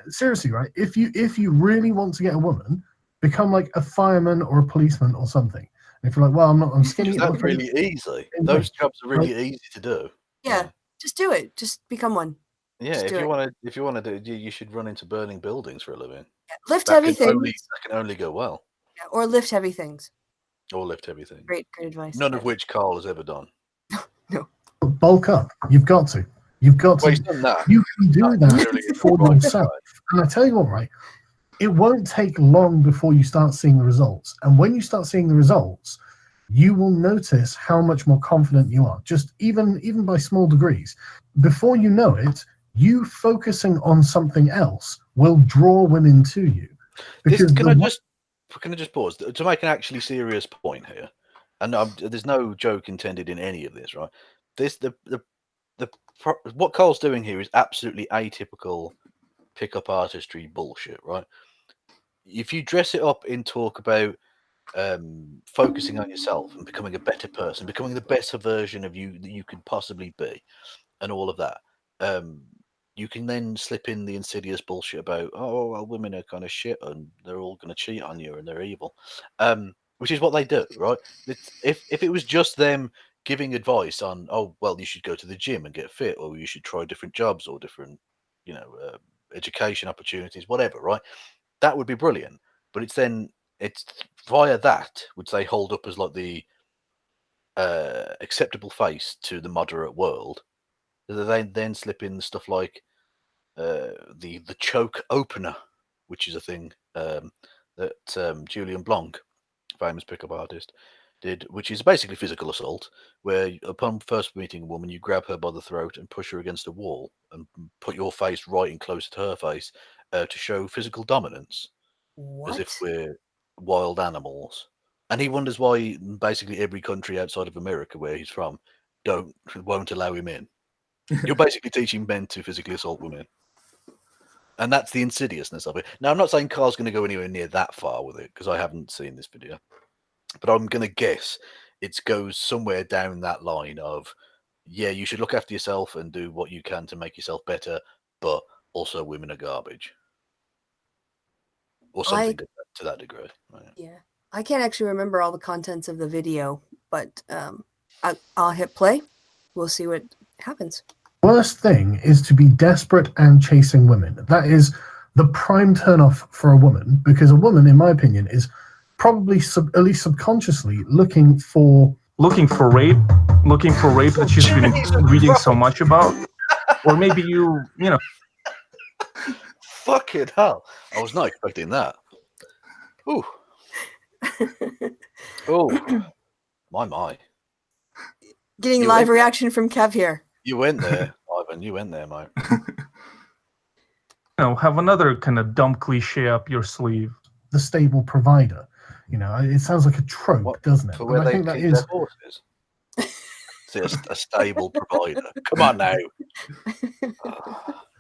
Seriously, right? If you really want to get a woman, become like a fireman or a policeman or something. And if you're like, well, I'm skinny. That's really easy. Those jobs are really easy to do. Yeah, just do it. Just become one. Yeah, if you want to do it, you should run into burning buildings for a living. Yeah, lift heavy things. That can only go well. Yeah, or lift heavy things. Or lift everything. Great advice. None of which Carl has ever done. Bulk up. You've got to. You've got to. Well, he's done that. You can do Not that necessarily in the for right yourself. way. And I tell you what, right? It won't take long before you start seeing the results. And when you start seeing the results, you will notice how much more confident you are, just even by small degrees. Before you know it, you focusing on something else will draw women to you. Can I just pause to make an actually serious point here? And there's no joke intended in any of this, right? What Cole's doing here is absolutely atypical pickup artistry bullshit, right? If you dress it up in talk about focusing on yourself and becoming a better person, becoming the better version of you that you could possibly be, and all of that, you can then slip in the insidious bullshit about, oh, well, women are kind of shit and they're all going to cheat on you and they're evil, which is what they do, right? If it was just them giving advice on, oh, well, you should go to the gym and get fit, or you should try different jobs or different, education opportunities, whatever, right? That would be brilliant. But it's via that which they hold up as like the acceptable face to the moderate world. They then slip in stuff like the choke opener, which is a thing that Julian Blanc, famous pickup artist, did, which is basically physical assault, where upon first meeting a woman, you grab her by the throat and push her against a wall and put your face right in close to her face to show physical dominance, as if What? we're wild animals. And he wonders why basically every country outside of America where he's from won't allow him in. You're basically teaching men to physically assault women. And that's the insidiousness of it. Now, I'm not saying Carl's going to go anywhere near that far with it, because I haven't seen this video. But I'm going to guess it goes somewhere down that line of, yeah, you should look after yourself and do what you can to make yourself better, but also women are garbage. Or something to that degree. Right? Yeah. I can't actually remember all the contents of the video, but I'll hit play. We'll see what happens. Worst thing is to be desperate and chasing women. That is the prime turnoff for a woman, because a woman, in my opinion, is probably at least subconsciously looking for rape that she's been reading so much about, or maybe you know. Fucking hell! I was not expecting that. Ooh. Oh, my. Getting live reaction from Kev here. You went there, Ivan. You went there, mate. Have another kind of dumb cliche up your sleeve. the stable provider. It sounds like a trope, doesn't it? For where they keep their horses. See, a stable provider. Come on now.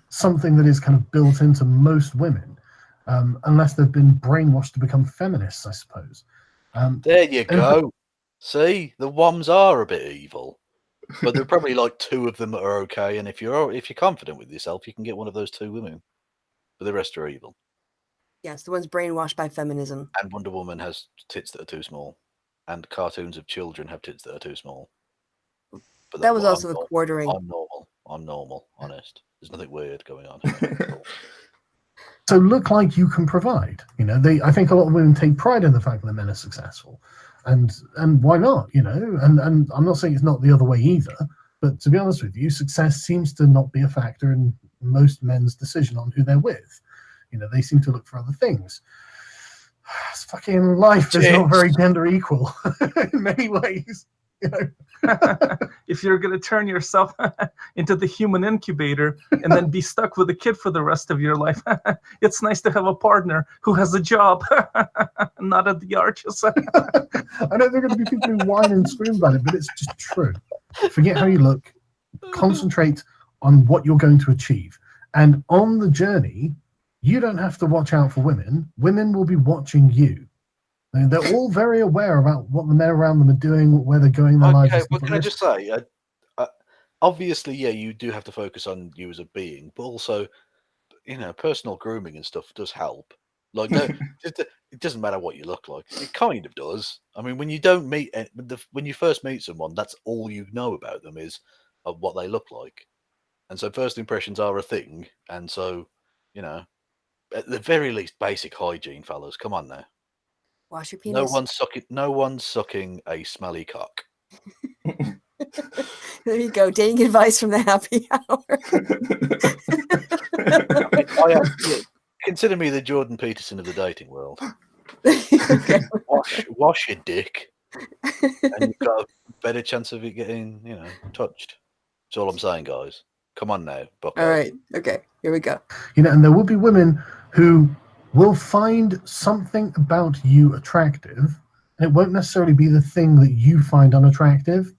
Something that is kind of built into most women, unless they've been brainwashed to become feminists, I suppose. There you go. See, the WOMs are a bit evil, but there are probably like two of them that are okay. And if you're confident with yourself, you can get one of those two women. But the rest are evil. Yes, the one's brainwashed by feminism. And Wonder Woman has tits that are too small, and cartoons of children have tits that are too small. But that was also the quartering. I'm normal. Honest. There's nothing weird going on here. So look like you can provide. I think a lot of women take pride in the fact that men are successful, and why not? And I'm not saying it's not the other way either. But to be honest with you, success seems to not be a factor in most men's decision on who they're with. They seem to look for other things. It's fucking life is not very gender equal in many ways. If you're going to turn yourself into the human incubator and then be stuck with a kid for the rest of your life, it's nice to have a partner who has a job, not at the arches. I know there are going to be people who whine and scream about it, but it's just true. Forget how you look. Concentrate on what you're going to achieve. And on the journey, you don't have to watch out for women. Women will be watching you. They're all very aware about what the men around them are doing, where they're going in their lives. Okay, well, can I just say, obviously, yeah, you do have to focus on you as a being, but also, personal grooming and stuff does help. Like, it doesn't matter what you look like. It kind of does. I mean, when you first meet someone, that's all you know about them is what they look like, and so first impressions are a thing. And so, at the very least, basic hygiene, fellas. Come on now. Wash your No penis. one's sucking a smelly cock. There you go. Dating advice from the happy hour. Consider me the Jordan Peterson of the dating world. Okay. Wash your dick, and you've got a better chance of it getting, touched. That's all I'm saying, guys. Come on now, bucko. All right. Okay. Here we go. And there will be women who will find something about you attractive, and it won't necessarily be the thing that you find unattractive.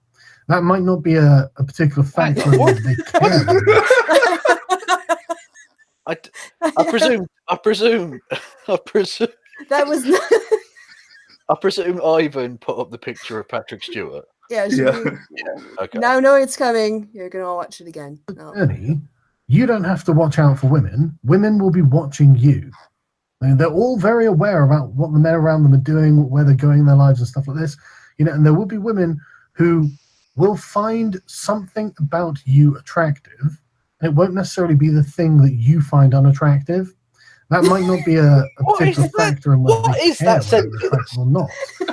That might not be a particular factor in what they care about. I presume That was not. I presume Ivan put up the picture of Patrick Stewart. Yeah. Yeah. Okay. Now know it's coming. You're gonna watch it again. No. Journey, you don't have to watch out for women. Women will be watching you. And they're all very aware about what the men around them are doing, where they're going in their lives and stuff like this. And there will be women who will find something about you attractive, and it won't necessarily be the thing that you find unattractive. That might not be a particular factor in whether they care whether they're attractive or not.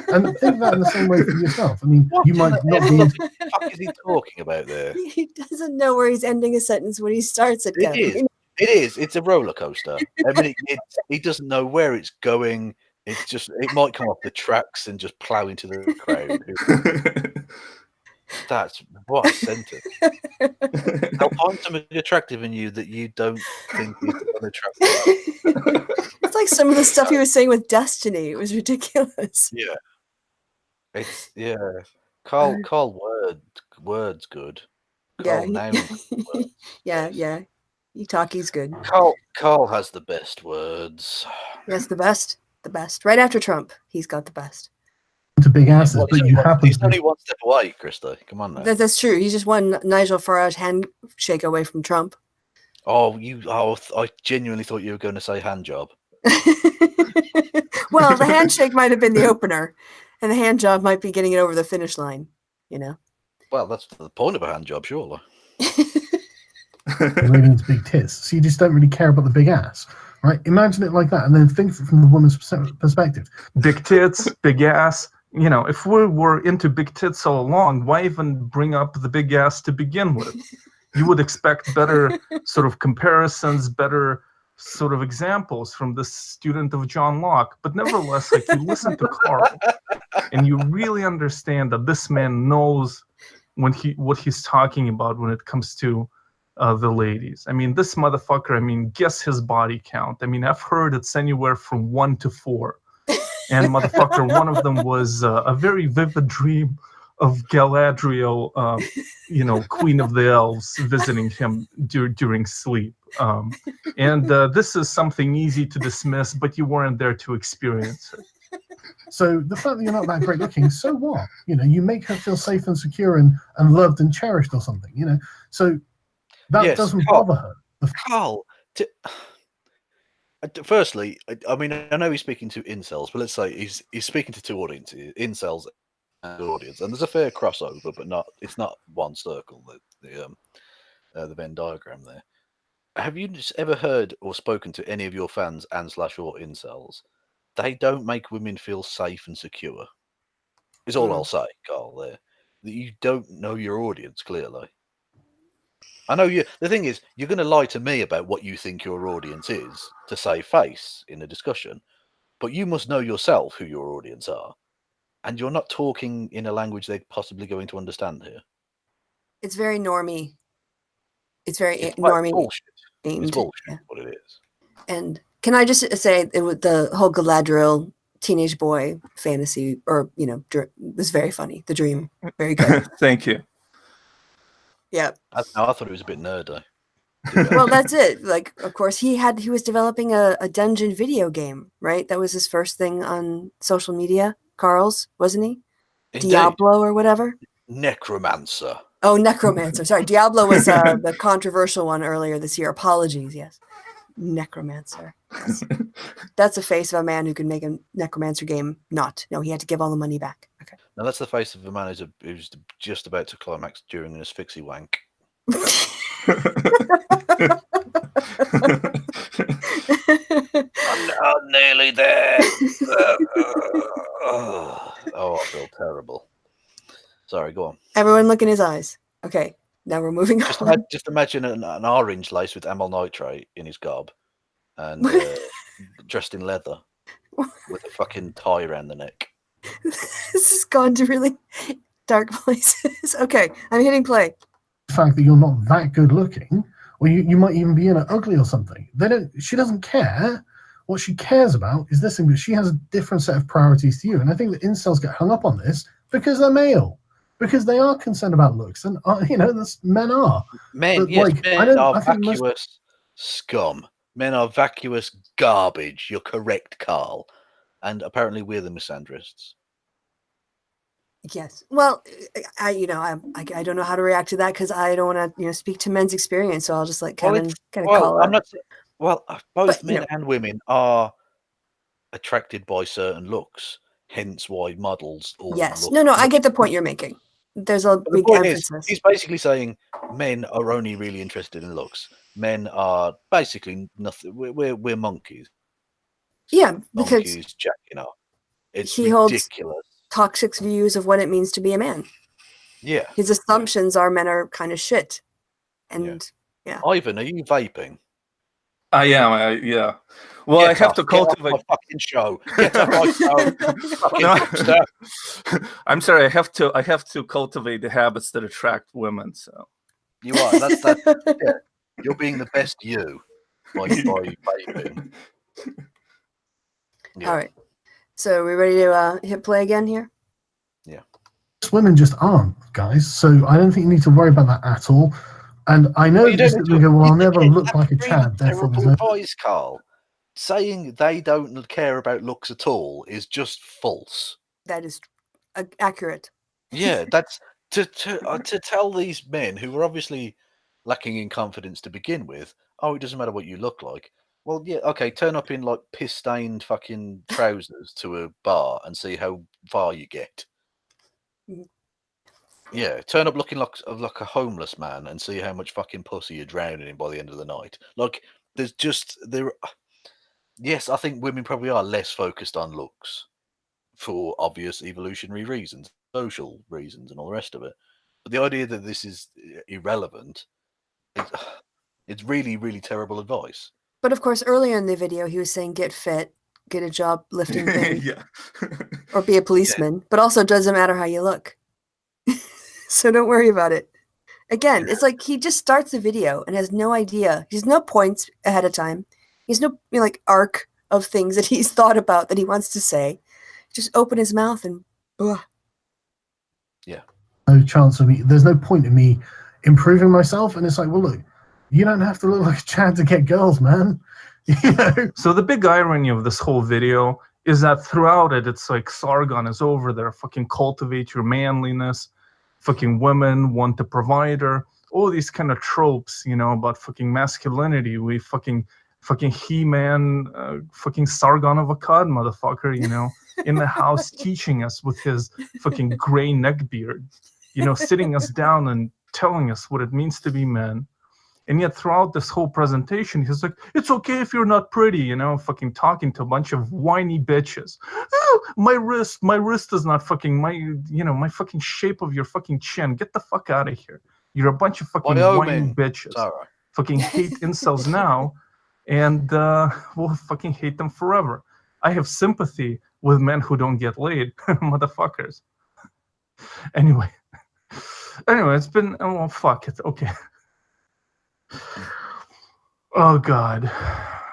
And think of that in the same way for yourself. I mean, you might not be. What the fuck is he talking about there? He doesn't know where he's ending a sentence when he starts it. It is. It's a roller coaster. I mean, he doesn't know where it's going. It might come off the tracks and just plow into the crowd. That's what a sentence. They'll find something attractive in you that you don't think is unattractive. It's like some of the stuff he was saying with Destiny. It was ridiculous. Yeah. Carl Word's good. Yeah. Carl Itaki's good. Carl has the best words. Yes, the best. The best. Right after Trump, he's got the best. To big asses, but you happen he's to only one step away, Kristi. Come on now. That's true. He's just one Nigel Farage handshake away from Trump. I genuinely thought you were going to say hand job. Well, the handshake might have been the opener, and the hand job might be getting it over the finish line. Well, that's the point of a hand job, surely. really into big tits, so you just don't really care about the big ass, right? Imagine it like that, and then think from the woman's perspective. Big tits, big ass. If we were into big tits all along, why even bring up the big ass to begin with? You would expect better sort of comparisons, better sort of examples from the student of John Locke. But nevertheless, like, you listen to Carl, and you really understand that this man knows what he's talking about when it comes to the ladies. I mean, this motherfucker, guess his body count. I've heard it's anywhere from 1 to 4. And motherfucker, one of them was a very vivid dream of Galadriel, Queen of the Elves, visiting him during sleep. And this is something easy to dismiss, but you weren't there to experience it. So the fact that you're not that great looking, so what? You make her feel safe and secure and loved and cherished or something, So that doesn't bother her. Carl, firstly, I know he's speaking to incels, but let's say he's speaking to two audiences, incels and audience, and there's a fair crossover, but it's not one circle. The Venn diagram there. Have you just ever heard or spoken to any of your fans and/or incels? They don't make women feel safe and secure. Is all I'll say, Carl. There, that you don't know your audience clearly. I know you. The thing is, you're going to lie to me about what you think your audience is to save face in a discussion, but you must know yourself who your audience are, and you're not talking in a language they're possibly going to understand here. It's very normie. It's very normie. Bullshit. It's bullshit. What it is. And can I just say, the whole Galadriel teenage boy fantasy, or was very funny. The dream, very good. Thank you. Yeah. I thought it was a bit nerdy. Well, that's it. Like, of course, he was developing a dungeon video game, right? That was his first thing on social media. Carl's, wasn't he? Indeed. Diablo or whatever. Necromancer. Oh, Necromancer. Sorry, Diablo was the controversial one earlier this year. Apologies. Yes, Necromancer. Yes. That's the face of a man who can make a Necromancer game. No, he had to give all the money back. Okay. Now that's the face of a man who's just about to climax during an asphyxie wank. I'm nearly there. Sorry, go on. Everyone look in his eyes. Okay, now we're moving on. Just imagine an orange lace with amyl nitrate in his gob and dressed in leather with a fucking tie around the neck. This has gone to really dark places. Okay, I'm hitting play. The fact that you're not that good looking, or you might even be in a ugly or something. She doesn't care. What she cares about is this thing, but she has a different set of priorities to you. And I think that incels get hung up on this because they're male, because they are concerned about looks, and men are. Men, but, yes, men are I think vacuous scum. Men are vacuous garbage. You're correct, Carl. And apparently we're the misandrists. Yes. Well, I don't know how to react to that because I don't want to speak to men's experience. So I'll just let Kevin kind of call it. Both men and women are attracted by certain looks. Hence why models all yes. look. No, I get the point you're making. There's a big emphasis. He's basically saying men are only really interested in looks. Men are basically nothing. We're monkeys. Yeah, because monkeys jacking up. It's he ridiculous. Holds toxic views of what it means to be a man. Yeah. His assumptions are men are kind of shit. And yeah. Ivan, are you vaping? I am. Yeah. Well, I have to cultivate. Get off my fucking show. Get off my show. No, I'm sorry. I have to cultivate the habits that attract women. So you are. That's yeah. You're being the best you by vaping. Yeah. All right. So are we ready to hit play again here? Yeah. Women just aren't, guys. So I don't think you need to worry about that at all. And I know that you go, well, I'll never look like a Chad. Therefore, there's no advice, Carl. Saying they don't care about looks at all is just false. That is accurate. Yeah, that's to tell these men who are obviously lacking in confidence to begin with. Oh, it doesn't matter what you look like. Well, yeah, okay. Turn up in like piss-stained fucking trousers to a bar and see how far you get. Yeah, turn up looking like a homeless man and see how much fucking pussy you're drowning in by the end of the night. Like, yes, I think women probably are less focused on looks for obvious evolutionary reasons, social reasons, and all the rest of it. But the idea that this is irrelevant, it's really, really terrible advice. But of course, earlier in the video, he was saying get fit, get a job lifting things, or be a policeman. But also, it doesn't matter how you look. So don't worry about it. Again, it's like he just starts the video and has no idea. He has no points ahead of time. He has no arc of things that he's thought about that he wants to say. Just open his mouth and yeah. No chance of me. There's no point in me improving myself. And it's like, well, look, you don't have to look like a Chad to get girls, man. You know? So the big irony of this whole video is that throughout it, it's like Sargon is over there. Fucking cultivate your manliness. Fucking women want a provider. All these kind of tropes, about fucking masculinity. We fucking He-Man, fucking Sargon of Akkad, motherfucker, in the house teaching us with his fucking gray neckbeard, sitting us down and telling us what it means to be men. And yet throughout this whole presentation, he's like, it's okay if you're not pretty, fucking talking to a bunch of whiny bitches. Oh, my wrist is not fucking, my fucking shape of your fucking chin. Get the fuck out of here. You're a bunch of fucking whiny bitches. Sorry. Fucking hate incels now, and we'll fucking hate them forever. I have sympathy with men who don't get laid, motherfuckers. Anyway, it's been, oh, fuck it, okay. Oh God,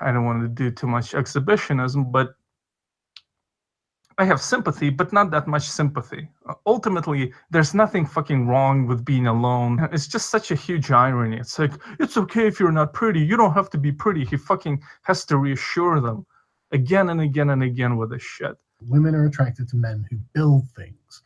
I don't want to do too much exhibitionism, but I have sympathy, but not that much sympathy. Ultimately, there's nothing fucking wrong with being alone. It's just such a huge irony. It's like, it's okay if you're not pretty. You don't have to be pretty. He fucking has to reassure them again and again and again with this shit. Women are attracted to men who build things.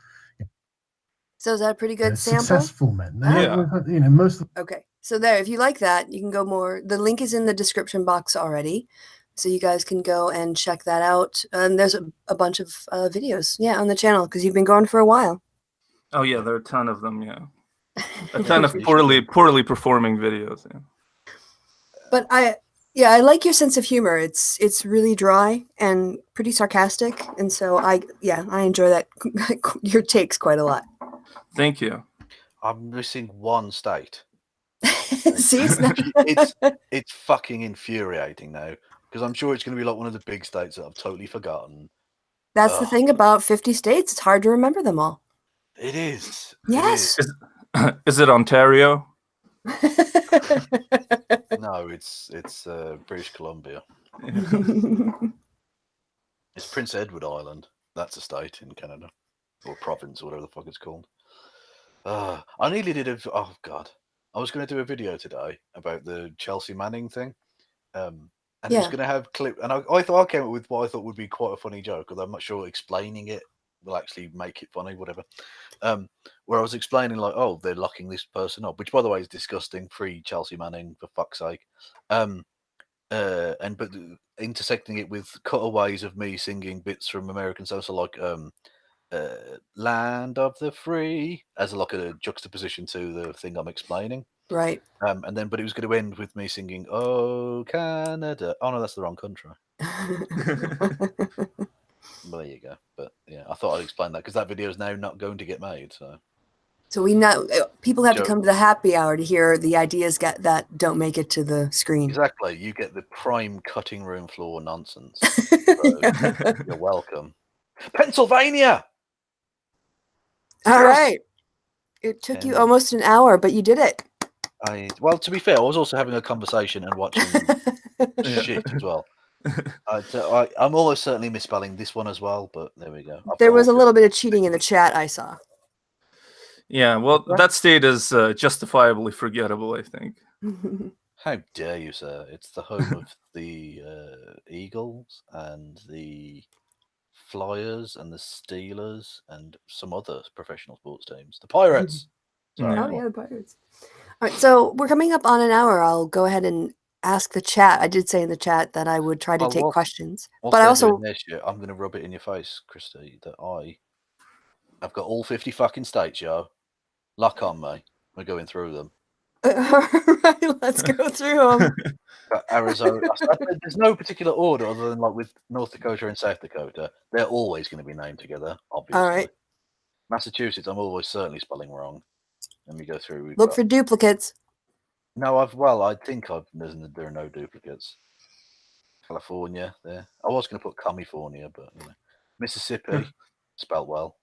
So is that a pretty good sample? Successful men. Yeah. Most of Okay. So there, if you like that, you can go more. The link is in the description box already. So you guys can go and check that out. And there's a bunch of videos, on the channel because you've been going for a while. Oh yeah, there are a ton of them. Yeah, a ton of poorly performing videos. Yeah. But I like your sense of humor. It's really dry and pretty sarcastic, and so I enjoy that your takes quite a lot. Thank you. I'm missing one state. See, it's not. It's fucking infuriating now because I'm sure it's going to be like one of the big states that I've totally forgotten. That's the thing about 50 states. It's hard to remember them all. It is. Yes. Is it Ontario? No, it's British Columbia. It's Prince Edward Island. That's a state in Canada, or province, or whatever the fuck it's called. I nearly did oh god, I was going to do a video today about the Chelsea Manning thing, and it was going to have clip. And I thought I came up with what I thought would be quite a funny joke, although I'm not sure explaining it will actually make it funny. Whatever. Where I was explaining like, oh, they're locking this person up, which by the way is disgusting. Free Chelsea Manning for fuck's sake. But intersecting it with cutaways of me singing bits from American Social, like "Land of the Free" as like a juxtaposition to the thing I'm explaining. Right. And then, but it was going to end with me singing "Oh Canada." Oh no, that's the wrong country. Well, there you go. But yeah, I thought I'd explain that because that video is now not going to get made. So we know people have to come to the happy hour to hear the ideas that don't make it to the screen. Exactly. You get the prime cutting room floor nonsense. So you're welcome. Pennsylvania! All right. It took you almost an hour, but you did it. Well, to be fair, I was also having a conversation and watching shit as well. I'm almost certainly misspelling this one as well, but there we go. There was a little bit of cheating in the chat, I saw. Yeah, well, that state is justifiably forgettable, I think. How dare you, sir? It's the home of the Eagles and the Flyers and the Steelers and some other professional sports teams. The Pirates. Sorry, oh, yeah, the Pirates. All right, so we're coming up on an hour. I'll go ahead and ask the chat. I did say in the chat that I would try to take questions. But I also... I'm going to rub it in your face, Kristi, that I've got all 50 fucking states, yo. Luck on me. We're going through them. All right, let's go through them. Arizona. There's no particular order other than like with North Dakota and South Dakota. They're always going to be named together, obviously. All right. Massachusetts, I'm always certainly spelling wrong. Let me go through. Look for duplicates. No, there are no duplicates. California, there. I was going to put California, but Mississippi, spelled well.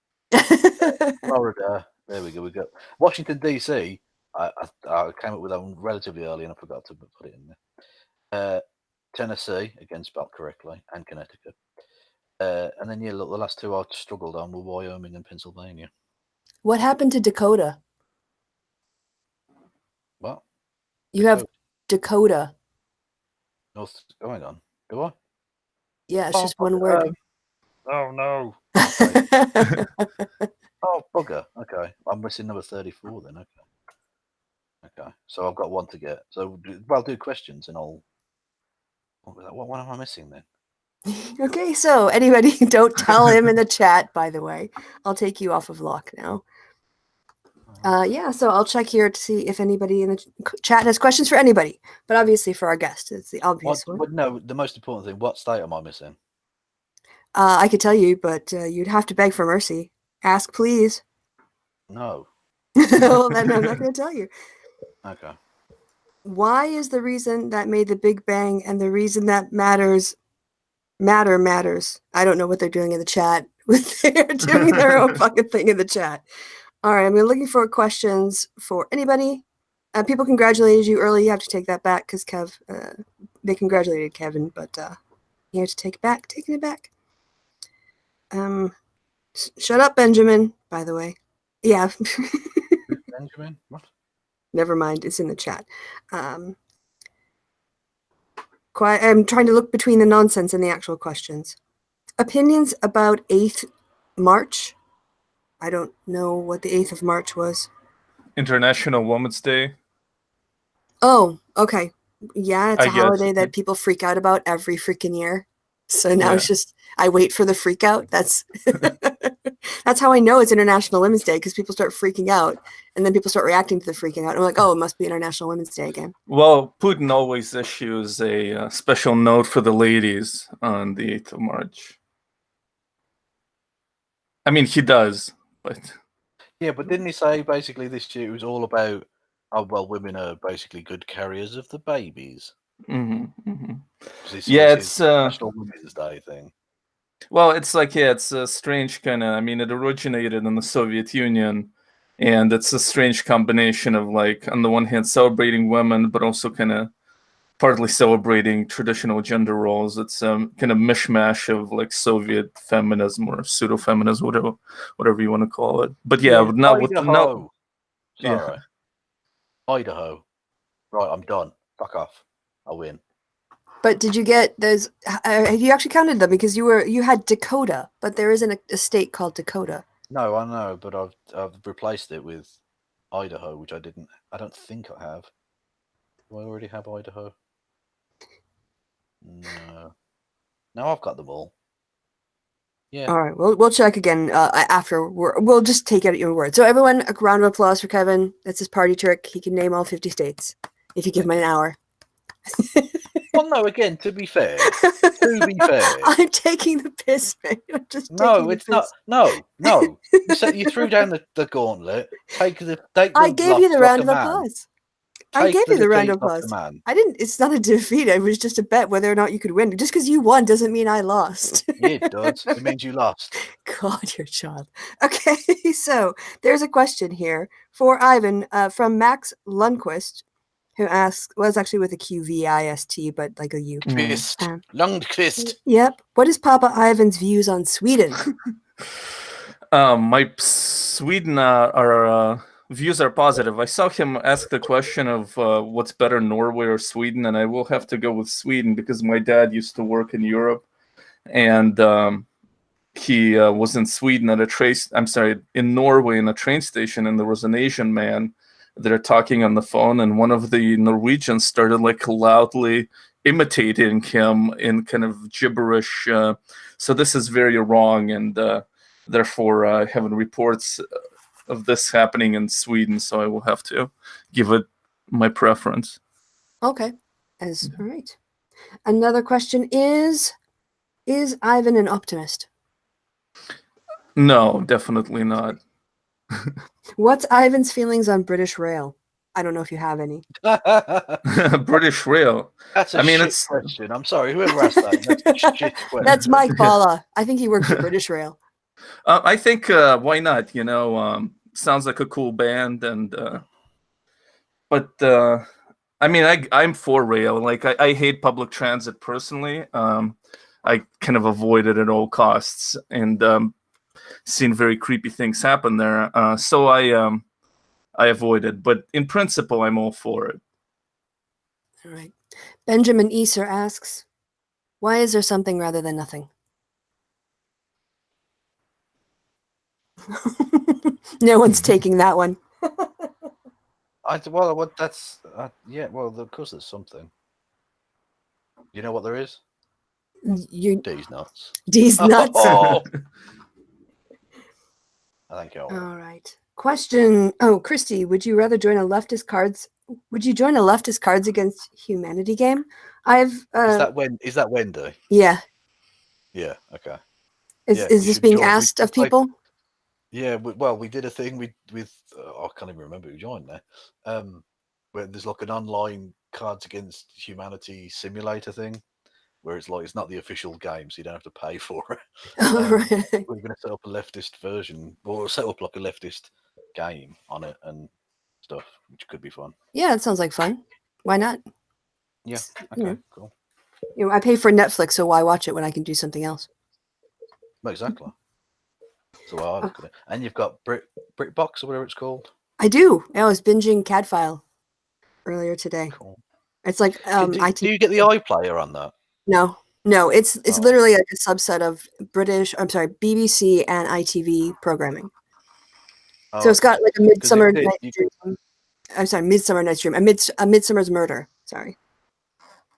Florida, there we go. We got Washington D.C. I came up with that one relatively early and I forgot to put it in there. Tennessee, again spelled correctly, and Connecticut. And then look, the last two I struggled on were Wyoming and Pennsylvania. What happened to Dakota? What? You have Dakota. Oh, hang on. Do I? Yeah, it's just one word. Oh no. Oh bugger. Okay, I'm missing number 34 then. Okay, so I've got one to get. So I'll do questions and I'll. What am I missing then? Okay, so anybody, don't tell him in the chat. By the way, I'll take you off of lock now. Yeah, so I'll check here to see if anybody in the chat has questions for anybody, but obviously for our guest, it's the obvious one. But no, the most important thing, what state am I missing? I could tell you, but you'd have to beg for mercy. Ask, please. No. Well, then I'm not going to tell you. Okay. Why is the reason that made the Big Bang and the reason that matters? I don't know what they're doing in the chat. They're doing their own fucking thing in the chat. All right, I'm looking for questions for anybody. People congratulated you early. You have to take that back because they congratulated Kevin, but you have to take it back. Taking it back. Shut up, Benjamin, by the way. Yeah. Benjamin? What? Never mind. It's in the chat. I'm trying to look between the nonsense and the actual questions. Opinions about 8th March. I don't know what the 8th of March was. International Women's Day. Oh, okay. Yeah, it's a holiday that people freak out about every freaking year. So now it's just, I wait for the freak out. That's that's how I know it's International Women's Day, because people start freaking out and then people start reacting to the freaking out. I'm like, oh, it must be International Women's Day again. Well, Putin always issues a special note for the ladies on the 8th of March. I mean, he does, but... Yeah, but didn't he say basically this year it was all about, oh well, women are basically good carriers of the babies. Because Yeah, it's it's National Women's Day thing. well, it's like it's a strange kind of. I mean, it originated in the Soviet Union, and it's a strange combination of like on the one hand celebrating women, but also kind of partly celebrating traditional gender roles. It's kind of mishmash of like Soviet feminism or pseudo feminism, whatever you want to call it. But yeah, Yeah. now with Idaho. yeah. Sorry. Idaho. Right, I'm done. Fuck off. I win. But did you get those? Have you actually counted them? Because you had Dakota, but there isn't a state called Dakota. No, I know, but I've replaced it with Idaho, which I don't think I have. Do I already have Idaho? No. Now I've got them all. Yeah. All right, we'll check again after. We'll just take it at your word. So everyone, a round of applause for Kevin. That's his party trick. He can name all 50 states if you give him an hour. Well, no. Again, to be fair, I'm taking the piss, man. I'm just no, taking it's the not. piss. No. You threw down the gauntlet. Take the I gave you the loss round like of a man. applause. I Take gave the you the round of defeat like a applause. man. I didn't. It's not a defeat. It was just a bet whether or not you could win. Just because you won doesn't mean I lost. Yeah, it does. It means you lost. God, you're a child. Okay, so there's a question here for Ivan from Max Lundquist, who asks, well, it's actually with a QVIST, but like a U. Quist. Lundqvist. Yep. What is Papa Ivan's views on Sweden? My Sweden are views are positive. I saw him ask the question of what's better, Norway or Sweden, and I will have to go with Sweden because my dad used to work in Europe, and he was in Sweden at in Norway in a train station, and there was an Asian man there talking on the phone, and one of the Norwegians started like loudly imitating him in kind of gibberish. So this is very wrong, and therefore I haven't reports of this happening in Sweden, so I will have to give it my preference. Okay. All right. Another question is Ivan an optimist? No, definitely not. What's Ivan's feelings on British Rail? I don't know if you have any. British Rail. That's a shit question. I'm sorry, whoever asked that. That's a shit question. That's Mike Bala. I think he works for British Rail. I think why not? You know, sounds like a cool band, and but I mean, I'm for rail. Like I hate public transit personally. I kind of avoid it at all costs, and seen very creepy things happen there. So I avoid it. But in principle, I'm all for it. All right. Benjamin Easer asks, why is there something rather than nothing? No one's taking that one. Well, that's yeah. Well, of course, there's something. You know what there is? D's nuts. D's nuts. Oh. I think you're all right. Question. Oh, Kristi, would you join a leftist Cards Against Humanity game? Is that Wendy? Yeah. Yeah. Okay. Is this being asked of people? Yeah. We did a thing with I can't even remember who joined there. Where there's like an online Cards Against Humanity simulator thing, where it's like it's not the official game, so you don't have to pay for it. Right. We're going to set up a leftist version, or set up like a leftist game on it and stuff, which could be fun. Yeah, it sounds like fun. Why not? Yeah. Okay. Cool. You know, I pay for Netflix, so why watch it when I can do something else? Exactly. So I look at it, and you've got BritBox or whatever it's called. I do. I was binging Cadfile earlier today. Cool. It's like do you get the iPlayer on that? No, it's literally like a subset of BBC and ITV programming. So it's got like a Midsummer Night's Dream. I'm sorry, Midsummer Night's Dream. A Midsummer's Murder. Sorry.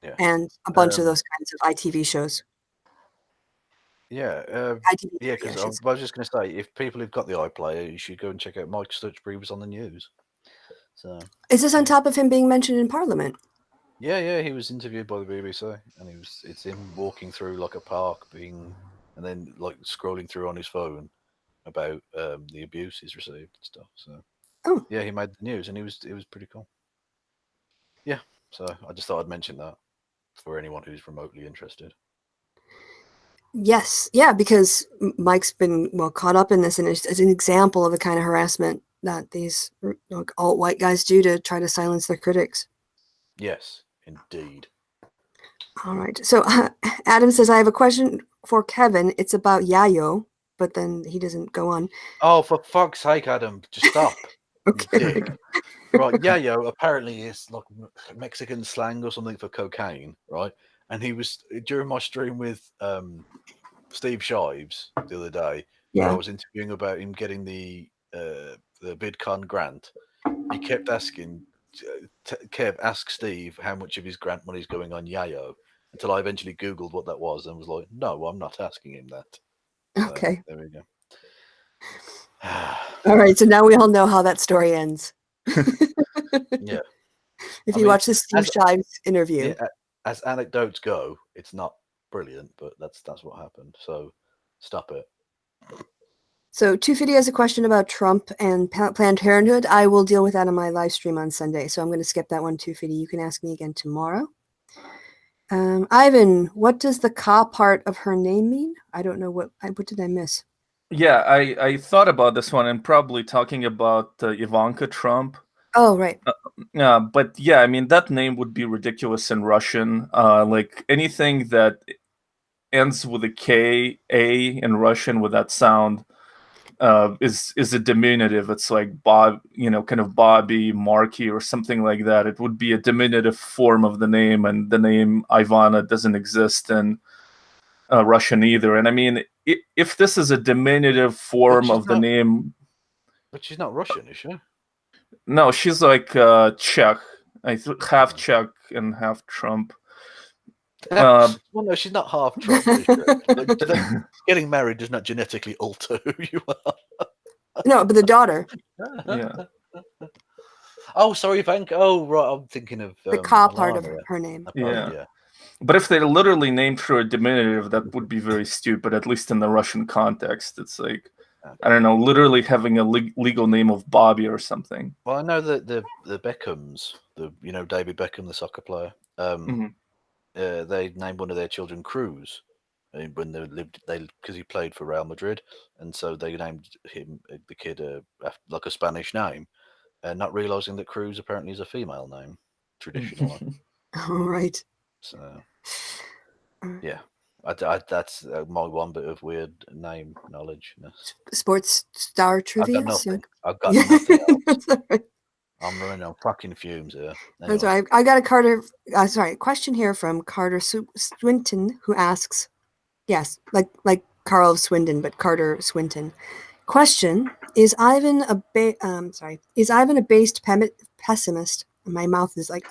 Yeah. And a bunch of those kinds of ITV shows. Yeah. ITV, yeah, because I was just going to say, if people have got the iPlayer, you should go and check out Mike Stutchbury was on the news. So. Is this on top of him being mentioned in Parliament? Yeah, he was interviewed by the BBC, and it's him walking through like a park, and then like scrolling through on his phone, about the abuse he's received and stuff. So, Oh. yeah, he made the news, and it was pretty cool. Yeah, so I just thought I'd mention that for anyone who's remotely interested. Yes, yeah, because Mike's been caught up in this, and it's an example of the kind of harassment that these alt-white guys do to try to silence their critics. Yes, indeed. All right. So Adam says, I have a question for Kevin. It's about Yayo, but then he doesn't go on. Oh, for fuck's sake, Adam, just stop. Okay. Dick. Right, yayo apparently is like Mexican slang or something for cocaine, right? And he was during my stream with Steve Shives the other day, where I was interviewing about him getting the VidCon grant. He kept asking, Kev, ask Steve how much of his grant money is going on yayo, until I eventually Googled what that was and was like, no, I'm not asking him that. Okay. So, there we go. All right. So now we all know how that story ends. Yeah. If you watch the Steve Shives interview. Yeah, as anecdotes go, it's not brilliant, but that's what happened. So stop it. So Tufidi has a question about Trump and Planned Parenthood. I will deal with that on my live stream on Sunday. So I'm going to skip that one, Tufidi. You can ask me again tomorrow. Ivan, what does the ka part of her name mean? I don't know what did I miss? Yeah, I thought about this one and probably talking about Ivanka Trump. Oh, right. But yeah, I mean, that name would be ridiculous in Russian. Like anything that ends with a K, A in Russian with that sound is a diminutive. It's like Bob, kind of Bobby, Marky, or something like that. It would be a diminutive form of the name, and the name Ivana doesn't exist in Russian either. And I mean, if this is a diminutive form of the name, but she's not Russian, is she? No, she's like Czech. Half Czech and half Trump. Well, no, she's not half Trump. Getting married does not genetically alter who you are. No, but the daughter. Yeah. Oh, sorry, Ivanka. Oh, right. I'm thinking of the ka part of Melania. her name. Yeah. But if they literally named her a diminutive, that would be very stupid, at least in the Russian context. It's like, I don't know, literally having a legal name of Bobby or something. Well, I know that the Beckhams, David Beckham, the soccer player, they named one of their children Cruz when because he played for Real Madrid, and so they named the kid like a Spanish name, not realizing that Cruz apparently is a female name traditionally. All right. So yeah. That's my one bit of weird name knowledge. Sports star trivia. I've got nothing else. I'm running on fucking fumes here. Anyway. That's right. I got a question here from Carter Swinton, who asks, yes, like Carl Swindon, but Carter Swinton. Question: Is Ivan a based pessimist? My mouth is like.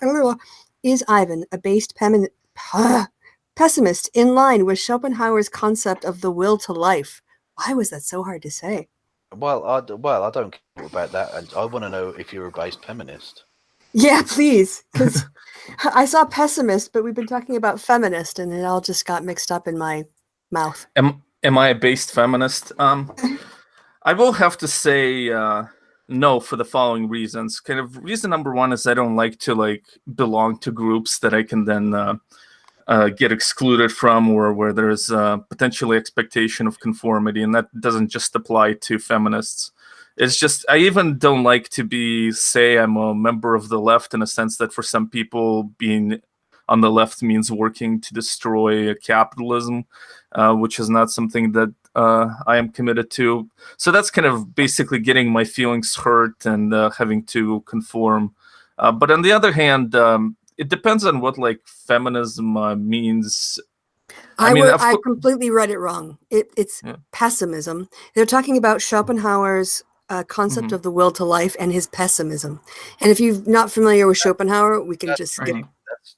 Is Ivan a based pessimist in line with Schopenhauer's concept of the will to life? Why was that so hard to say? Well, I don't care about that, and I want to know if you're a based feminist. Yeah, please, because I saw pessimist, but we've been talking about feminist, and it all just got mixed up in my mouth. Am I a based feminist? I will have to say no for the following reasons. Kind of reason number one is I don't like to belong to groups that I can then get excluded from, or where there's potentially expectation of conformity, and that doesn't just apply to feminists. It's just, I even don't like to say I'm a member of the left, in a sense that for some people being on the left means working to destroy capitalism, which is not something that I am committed to. So that's kind of basically getting my feelings hurt and having to conform. But on the other hand, it depends on what feminism means. I completely read it wrong. It's pessimism. They're talking about Schopenhauer's concept of the will to life and his pessimism. And if you're not familiar with Schopenhauer, we can just skip.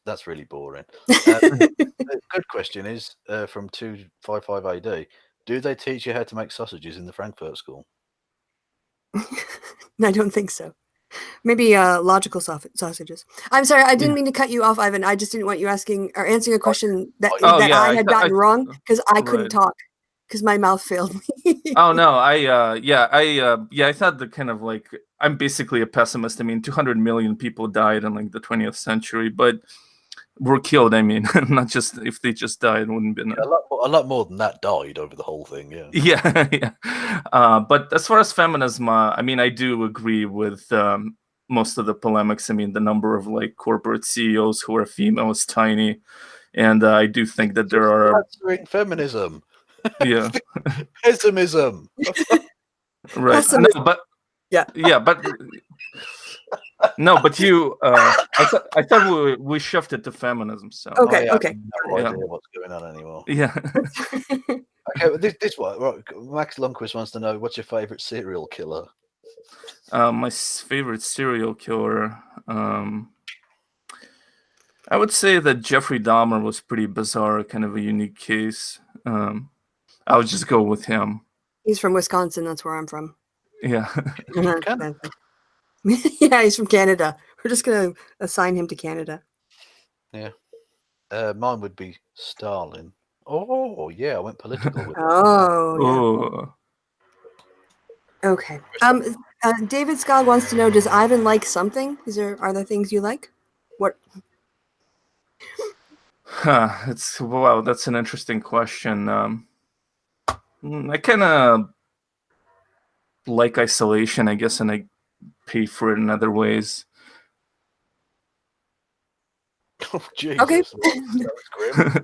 That's really boring. The good question is from 255 AD. Do they teach you how to make sausages in the Frankfurt School? I don't think so. Maybe logical sausages. I'm sorry, I didn't mean to cut you off, Ivan. I just didn't want you asking or answering a question that I had gotten wrong because I couldn't talk. because my mouth failed me. Oh no, I thought the kind of like I'm basically a pessimist. I mean, 200 million people died in like the 20th century, but were killed. I mean, not just if they just died, it wouldn't have been A lot more than that died over the whole thing. Yeah. yeah, yeah. But as far as feminism, I mean, I do agree with most of the polemics. I mean, the number of like corporate CEOs who are female is tiny, and I do think that there are Answering feminism. yeah, Pessimism. right. Pessimism. No, but Yeah. but no, but you. I thought we shifted to feminism. So Okay. I have Okay. no Yeah. idea what's going on anymore. yeah. Okay, well, this one. Right, Max Lundquist wants to know what's your favorite serial killer. My favorite serial killer. I would say that Jeffrey Dahmer was pretty bizarre, kind of a unique case. I would just go with him. He's from Wisconsin. That's where I'm from. Yeah. Canada. Yeah, he's from Canada. We're just gonna assign him to Canada. Mine would be Stalin. Oh yeah, I went political with it. Oh, yeah. Oh. Okay. David Scott wants to know: does Ivan like something? Are there things you like? What? Wow, that's an interesting question. I kind of like isolation, I guess, and I pay for it in other ways. Oh Jesus! Okay. That was grim.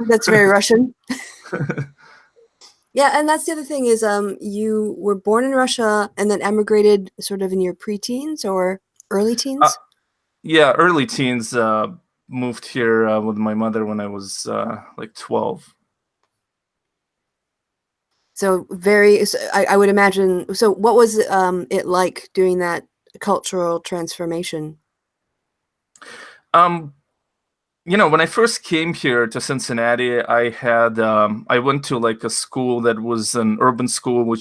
That's very Russian. Yeah, and that's the other thing is you were born in Russia and then emigrated sort of in your preteens or early teens? Yeah, early teens. Moved here with my mother when I was like 12. So I would imagine. So what was it like doing that cultural transformation? When I first came here to Cincinnati, I went to like a school that was an urban school,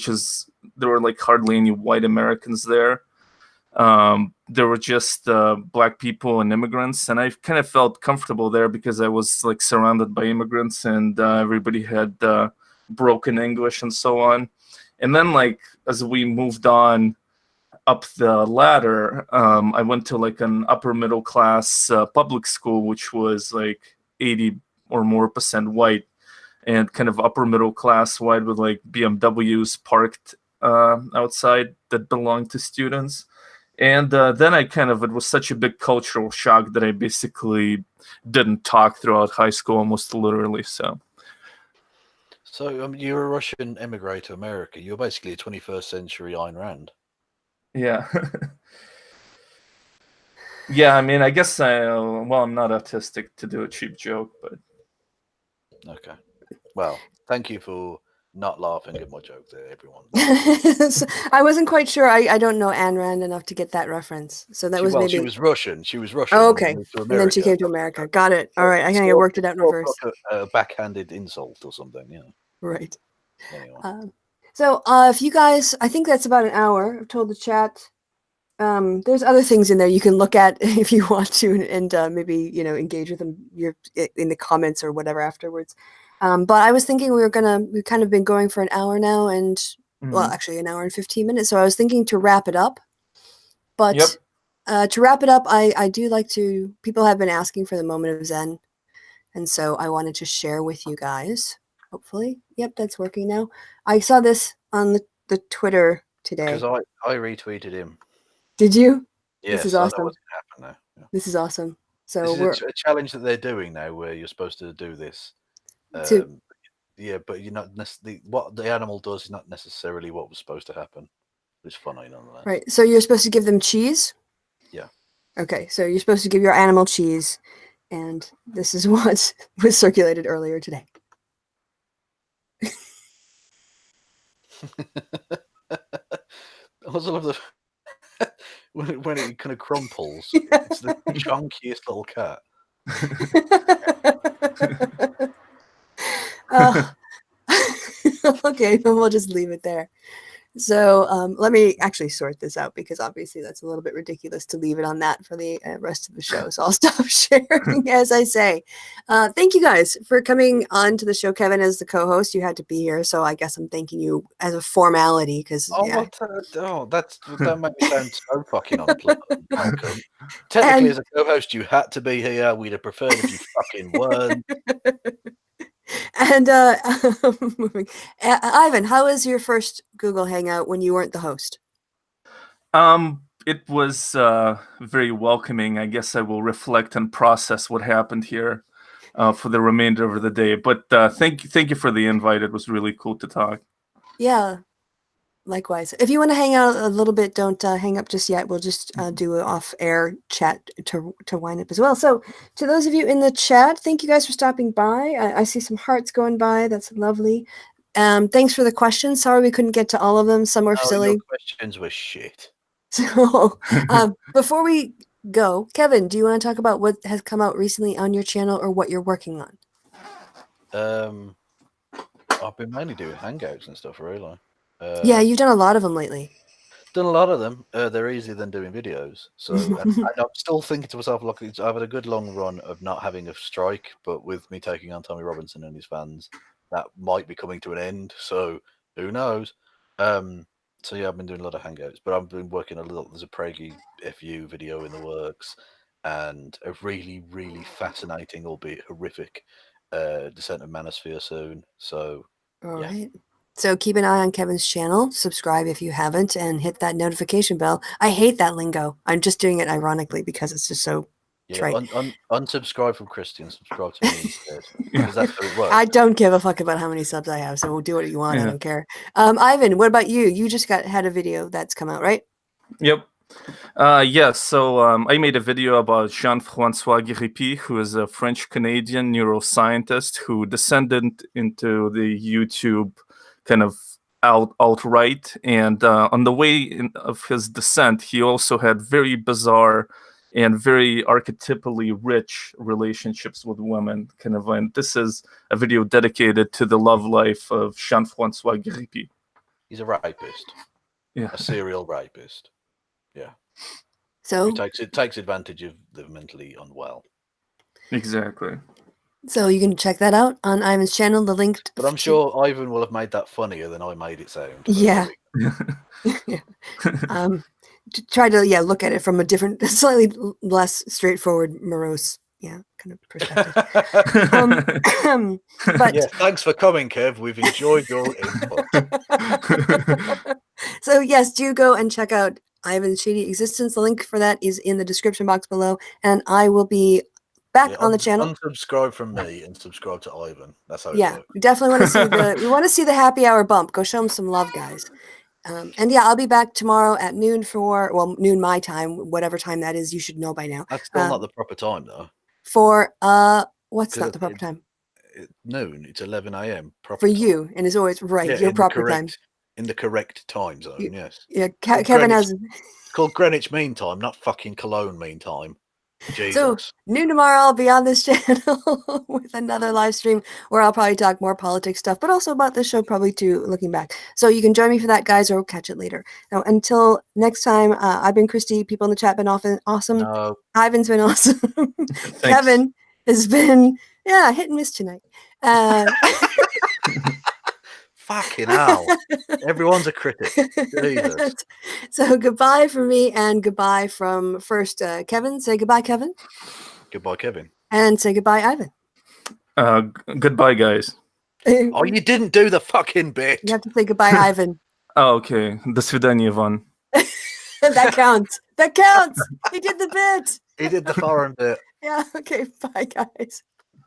there were like hardly any white Americans there. There were just black people and immigrants, and I kind of felt comfortable there because I was like surrounded by immigrants, and everybody had broken English and so on. And then like as we moved on up the ladder, I went to like an upper middle class public school, which was like 80 or more % white, and kind of upper middle class white with like BMWs parked outside that belonged to students. And then it was such a big cultural shock that I basically didn't talk throughout high school, almost literally. So you're a Russian emigre to America. You're basically a 21st century Ayn Rand. yeah. Yeah, I mean, I guess I'm not autistic to do a cheap joke, but Okay. Well, thank you for not laughing at my joke there, everyone. I wasn't quite sure. I don't know Ayn Rand enough to get that reference. So that was maybe. She was Russian. Oh, okay. And then she came to America. Got it. All right. I think I worked it out in reverse. A backhanded insult or something, yeah. Right. Anyway. So if you guys, I think that's about an hour. I've told the chat. There's other things in there you can look at if you want to, and maybe engage with them in the comments or whatever afterwards. But I was thinking we've kind of been going for an hour now, and well, actually an hour and 15 minutes. So I was thinking to wrap it up. But to wrap it up, I do like to. People have been asking for the moment of Zen, and so I wanted to share with you guys. Hopefully, yep, that's working now. I saw this on the Twitter today. Because I retweeted him. Did you? Yes, this is awesome. I know what's going to happen now. Yeah. This is awesome. So this is a challenge that they're doing now, where you're supposed to do this. Yeah, but you're not necessarily what the animal does is not necessarily what was supposed to happen. It's funny nonetheless. Right. So you're supposed to give them cheese? Yeah. Okay. So you're supposed to give your animal cheese, and this is what was circulated earlier today. I also love the when it kind of crumples. It's the chunkiest little cat. Okay, we'll just leave it there. So let me actually sort this out because obviously that's a little bit ridiculous to leave it on that for the rest of the show. So I'll stop sharing as I say. Thank you guys for coming on to the show. Kevin, as the co-host, you had to be here. So I guess I'm thanking you as a formality because that made me sound so fucking unplugged. Technically, as a co-host, you had to be here. We'd have preferred if you fucking weren't. And Ivan, how was your first Google Hangout when you weren't the host? It was very welcoming. I guess I will reflect and process what happened here for the remainder of the day. But thank you for the invite. It was really cool to talk. Yeah, likewise. If you want to hang out a little bit, don't hang up just yet. We'll just do an off-air chat to wind up as well. So to those of you in the chat, thank you guys for stopping by. I see some hearts going by. That's lovely. Thanks for the questions. Sorry we couldn't get to all of them. Some were silly. Your questions were shit. So before we go, Kevin, do you want to talk about what has come out recently on your channel or what you're working on? I've been mainly doing hangouts and stuff, really. Yeah, you've done a lot of them lately. Done a lot of them. They're easier than doing videos. So and I'm still thinking to myself, look, I've had a good long run of not having a strike, but with me taking on Tommy Robinson and his fans, that might be coming to an end. So who knows? So yeah, I've been doing a lot of hangouts, but I've been working a little. There's a Prague FU video in the works, and a really, really fascinating, albeit horrific, Descent of Manosphere soon. So all right. So keep an eye on Kevin's channel, subscribe if you haven't, and hit that notification bell. I hate that lingo. I'm just doing it ironically because it's just so trite. Unsubscribe from Kristi and subscribe to me instead. Because that's how it works. I don't give a fuck about how many subs I have, so we'll do what you want. I don't care. Ivan, what about you? You just had a video that's come out, right? Yep. Yes, so I made a video about Jean-François Guéripi, who is a French-Canadian neuroscientist who descended into the YouTube kind of alt-right, and on the way of his descent, he also had very bizarre and very archetypally rich relationships with women. And this is a video dedicated to the love life of Jean-François Guéripi. He's a rapist. Yeah. A serial rapist. Yeah. So it takes advantage of the mentally unwell. Exactly. So you can check that out on Ivan's channel. The link. But I'm sure Ivan will have made that funnier than I made it sound. Yeah. Yeah. Try to look at it from a different, slightly less straightforward, morose, kind of perspective. But yeah, thanks for coming, Kev. We've enjoyed your input. So yes, do go and check out Ivan's Shady Existence. The link for that is in the description box below, and I will be back on the channel. Unsubscribe from me and subscribe to Ivan. That's how it works. We definitely want to see the happy hour bump. Go show him some love, guys. And yeah, I'll be back tomorrow at noon noon my time, whatever time that is. You should know by now. That's still not the proper time, though. For what's not the proper time? Noon. It's 11 a.m. For you, and it's always right. Your proper time. In the correct time zone, yes. Yeah, Kevin has. It's called Greenwich Mean Time, not fucking Cologne Mean Time. Jesus. So noon tomorrow, I'll be on this channel with another live stream where I'll probably talk more politics stuff, but also about this show probably too, looking back. So you can join me for that, guys, or catch it later. Now, until next time, I've been Kristi. People in the chat been awesome. No. Ivan's been awesome. Kevin has been, hit and miss tonight. Fucking hell. Everyone's a critic. Jesus. So goodbye from me and goodbye from first Kevin. Say goodbye, Kevin. Goodbye, Kevin. And say goodbye, Ivan. Goodbye, guys. Oh, you didn't do the fucking bit. You have to say goodbye, Ivan. Oh, okay. До свидания, Ivan. That counts. That counts. He did the bit. He did the foreign bit. Yeah, okay. Bye, guys.